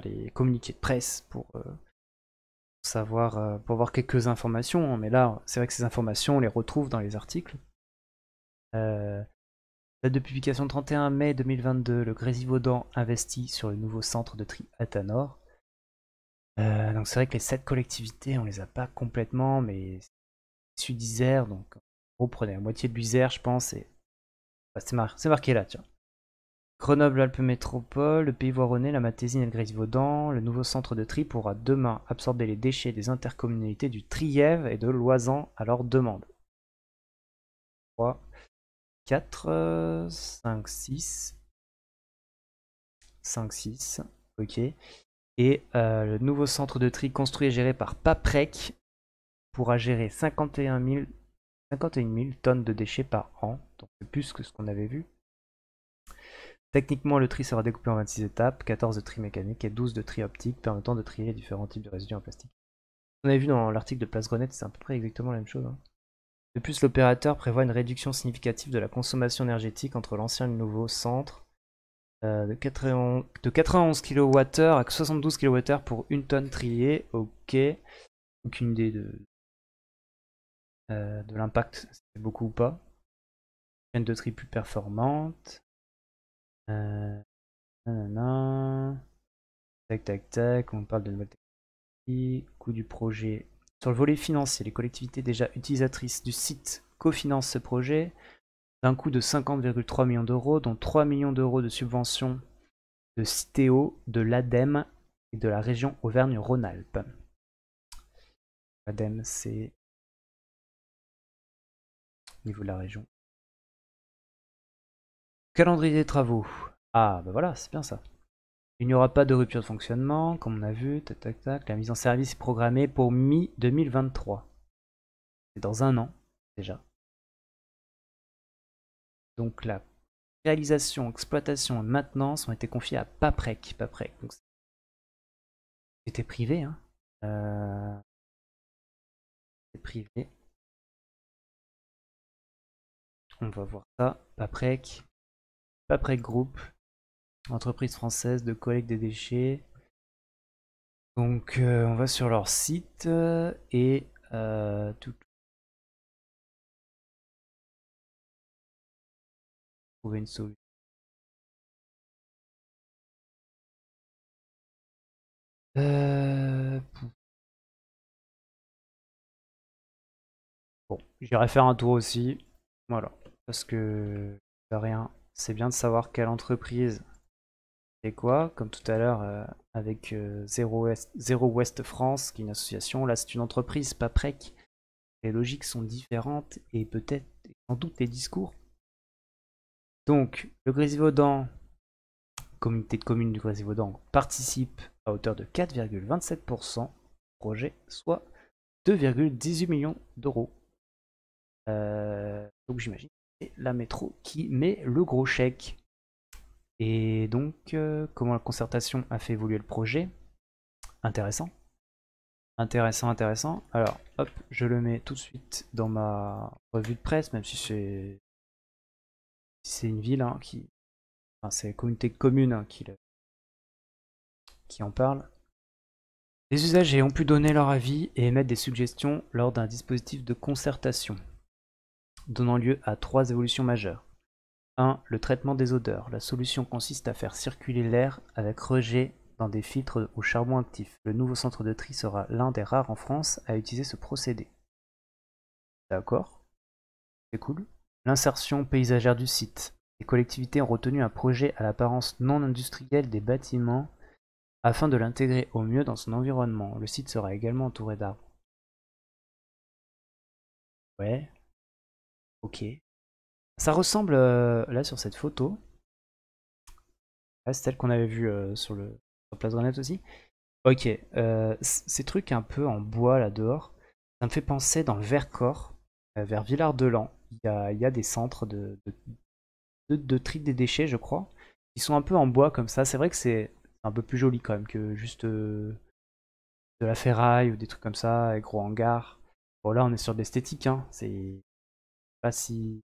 les communiqués de presse pour savoir, pour avoir quelques informations, mais là c'est vrai que ces informations on les retrouve dans les articles. Date de publication 31 mai 2022, le Grésivaudan investit sur le nouveau centre de tri Athanor. Donc c'est vrai que les 7 collectivités on les a pas complètement, mais c'est issu d'Isère, donc en gros prenez la moitié de l'Isère je pense, et c'est marqué là, tiens. Grenoble-Alpes-Métropole, le Pays Voironnais, la Matésine et le Grésivaudan, le nouveau centre de tri pourra demain absorber les déchets des intercommunalités du Trièves et de Loisan à leur demande. 3, 4, 5, 6. 5, 6, ok. Et le nouveau centre de tri construit et géré par Paprec pourra gérer 51 000 tonnes de déchets par an. Donc c'est plus que ce qu'on avait vu. Techniquement, le tri sera découpé en 26 étapes, 14 de tri mécanique et 12 de tri optique, permettant de trier les différents types de résidus en plastique. On avait vu dans l'article de Place Grenette, c'est à peu près exactement la même chose. Hein. De plus, l'opérateur prévoit une réduction significative de la consommation énergétique entre l'ancien et le nouveau centre, de 91 kWh à 72 kWh pour une tonne triée. Ok. Aucune idée de l'impact, c'est beaucoup ou pas. Chaîne de tri plus performante. Tac tac tac, on parle de nouvelles technologies. Coût du projet. Sur le volet financier, les collectivités déjà utilisatrices du site cofinancent ce projet d'un coût de 50,3 millions d'euros, dont 3 millions d'euros de subventions de Citeo, de l'ADEME et de la région Auvergne-Rhône-Alpes. L'ADEME, c'est au niveau de la région. Calendrier des travaux. Ah, bah voilà, c'est bien ça. Il n'y aura pas de rupture de fonctionnement, comme on a vu. Tac, tac, tac. La mise en service est programmée pour mi-2023. C'est dans un an, déjà. Donc la réalisation, exploitation et maintenance ont été confiées à Paprec. Donc c'était privé, hein. C'est privé. On va voir ça. Paprec Group, entreprise française de collecte des déchets. Donc on va sur leur site et trouver une solution. Bon, j'irai faire un tour aussi. Voilà. Parce que de rien, c'est bien de savoir quelle entreprise c'est quoi. Comme tout à l'heure avec Zero West France, qui est une association. Là, c'est une entreprise, Paprec. Les logiques sont différentes et peut-être, sans doute, les discours. Donc, le Grésivaudan, communauté de communes du Grésivaudan, participe à hauteur de 4,27% au projet, soit 2,18 millions d'euros. Donc j'imagine que c'est la métro qui met le gros chèque. Et donc, comment la concertation a fait évoluer le projet? Intéressant. Intéressant. Alors, hop, je le mets tout de suite dans ma revue de presse, même si c'est une ville hein, qui... Enfin, c'est la communauté de communes hein, qui en parle. Les usagers ont pu donner leur avis et émettre des suggestions lors d'un dispositif de concertation, donnant lieu à 3 évolutions majeures. 1. Le traitement des odeurs. La solution consiste à faire circuler l'air avec rejet dans des filtres au charbon actif. Le nouveau centre de tri sera l'un des rares en France à utiliser ce procédé. D'accord, c'est cool. L'insertion paysagère du site. Les collectivités ont retenu un projet à l'apparence non industrielle des bâtiments afin de l'intégrer au mieux dans son environnement. Le site sera également entouré d'arbres. Ouais. Ok. Ça ressemble, là sur cette photo, c'est celle qu'on avait vue sur Place Grenette aussi. Ok, ces trucs un peu en bois là dehors, ça me fait penser dans le Vercors, vers Villard-de-Lans. Il y a des centres de tri des déchets, je crois, qui sont un peu en bois comme ça. C'est vrai que c'est un peu plus joli quand même que juste de la ferraille ou des trucs comme ça, avec gros hangars. Bon là on est sur de l'esthétique, hein. C'est pas si...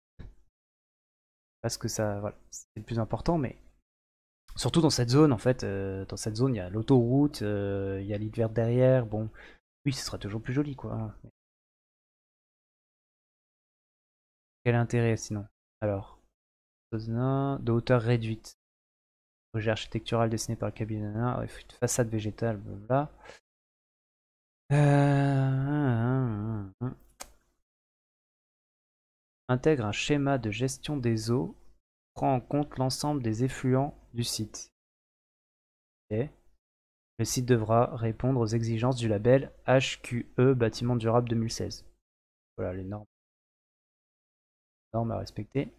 Parce que ça, voilà, c'est le plus important, mais surtout dans cette zone, en fait, dans cette zone, il y a l'autoroute, il y a l'île verte derrière, bon, oui, ce sera toujours plus joli, quoi. Quel intérêt, sinon? Alors, de hauteur réduite. Projet architectural dessiné par le cabinet, façade végétale, blablabla. Intègre un schéma de gestion des eaux, prend en compte l'ensemble des effluents du site. Okay. Le site devra répondre aux exigences du label HQE Bâtiment Durable 2016. Voilà les normes à respecter.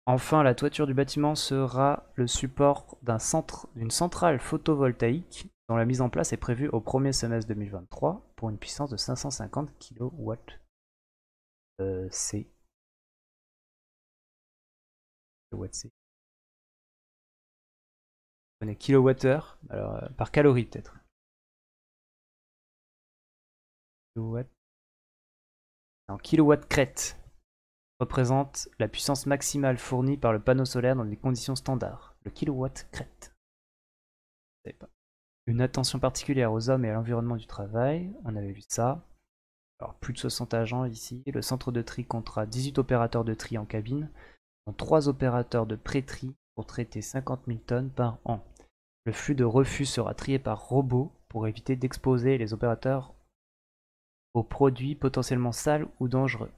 Enfin, la toiture du bâtiment sera le support d'une centrale photovoltaïque dont la mise en place est prévue au premier semestre 2023 pour une puissance de 550 kW. C. KWC. On est kilowattheure, alors par calorie peut-être. Kilowatt. En kilowatt crête représente la puissance maximale fournie par le panneau solaire dans des conditions standards. Le kilowatt crête. Je savais pas. Une attention particulière aux hommes et à l'environnement du travail. On avait vu ça. Alors plus de 60 agents ici. Le centre de tri comptera 18 opérateurs de tri en cabine, dont 3 opérateurs de pré-tri pour traiter 50 000 tonnes par an. Le flux de refus sera trié par robot pour éviter d'exposer les opérateurs aux produits potentiellement sales ou dangereux.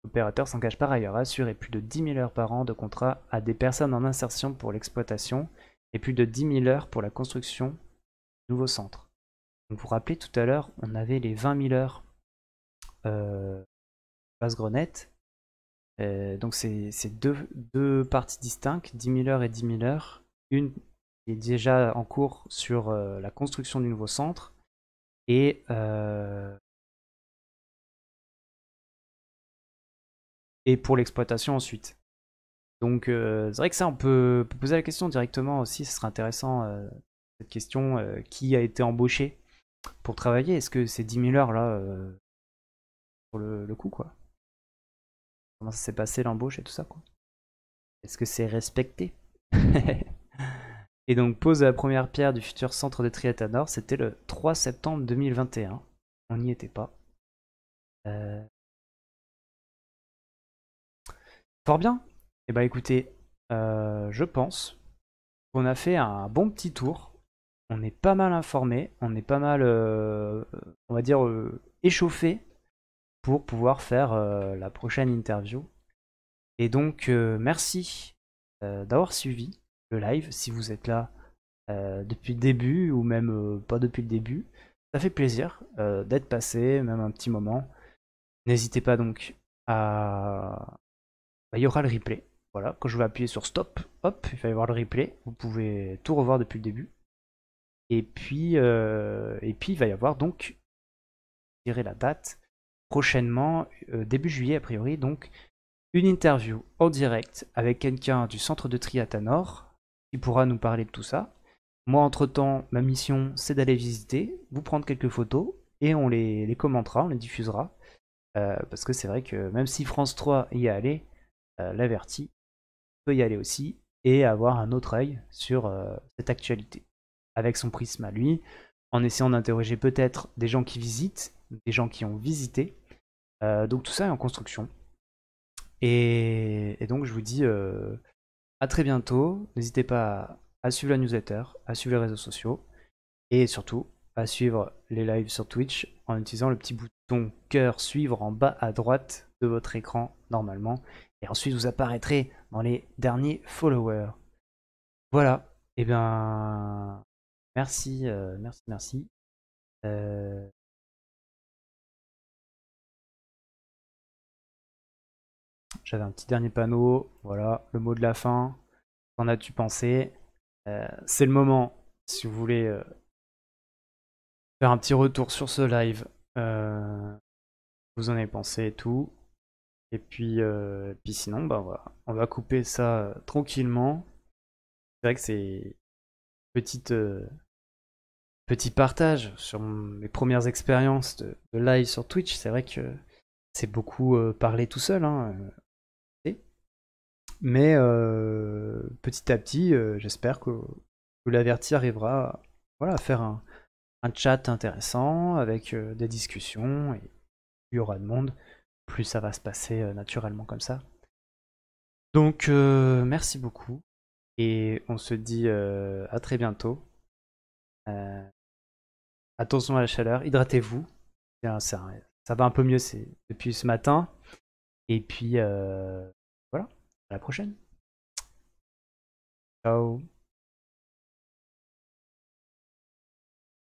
L'opérateur s'engage par ailleurs à assurer plus de 10 000 heures par an de contrat à des personnes en insertion pour l'exploitation et plus de 10 000 heures pour la construction du nouveau centre. Donc vous vous rappelez tout à l'heure, on avait les 20 000 heures base Grenette. Donc c'est deux parties distinctes, 10 000 heures et 10 000 heures. Une qui est déjà en cours sur la construction du nouveau centre et pour l'exploitation ensuite. Donc c'est vrai que ça on peut poser la question directement aussi, ce serait intéressant cette question, qui a été embauché pour travailler, est-ce que ces 10 000 heures là pour le coup quoi? Comment ça s'est passé l'embauche et tout ça quoi? Est-ce que c'est respecté? Et donc pose de la première pierre du futur centre de tri à Nord, c'était le 3 septembre 2021. On n'y était pas. Fort bien. Et bah écoutez, je pense qu'on a fait un bon petit tour. On est pas mal informé, on est pas mal, on va dire, échauffé pour pouvoir faire la prochaine interview. Et donc merci d'avoir suivi le live si vous êtes là depuis le début ou même pas depuis le début. Ça fait plaisir d'être passé, même un petit moment. N'hésitez pas donc à... il y aura le replay. Voilà, quand je vais appuyer sur stop, hop, il va y avoir le replay. Vous pouvez tout revoir depuis le début. Et puis il va y avoir donc, je dirai la date, prochainement, début juillet a priori, donc une interview en direct avec quelqu'un du centre de tri à Tanor qui pourra nous parler de tout ça. Moi, entre-temps, ma mission, c'est d'aller visiter, vous prendre quelques photos et on les commentera, on les diffusera. Parce que c'est vrai que même si France 3 y est allé, l'Averti peut y aller aussi et avoir un autre œil sur cette actualité. Avec son prisme à lui, en essayant d'interroger peut-être des gens qui visitent, des gens qui ont visité. Donc tout ça est en construction. Et donc je vous dis à très bientôt. N'hésitez pas à suivre la newsletter, à suivre les réseaux sociaux et surtout à suivre les lives sur Twitch en utilisant le petit bouton cœur suivre en bas à droite de votre écran normalement. Et ensuite vous apparaîtrez dans les derniers followers. Voilà. Et bien merci, merci. J'avais un petit dernier panneau, voilà, le mot de la fin. Qu'en as-tu pensé? C'est le moment, si vous voulez faire un petit retour sur ce live. Vous en avez pensé et tout. Et puis sinon, bah voilà, on va couper ça tranquillement. C'est vrai que c'est petit partage sur mes premières expériences de live sur Twitch. C'est vrai que c'est beaucoup parler tout seul, hein. Mais petit à petit, j'espère que l'Averti arrivera voilà, à faire un chat intéressant avec des discussions. Et plus il y aura de monde, plus ça va se passer naturellement comme ça. Donc merci beaucoup. Et on se dit à très bientôt. Attention à la chaleur, hydratez-vous. Ça va un peu mieux depuis ce matin. Et puis voilà, à la prochaine. Ciao.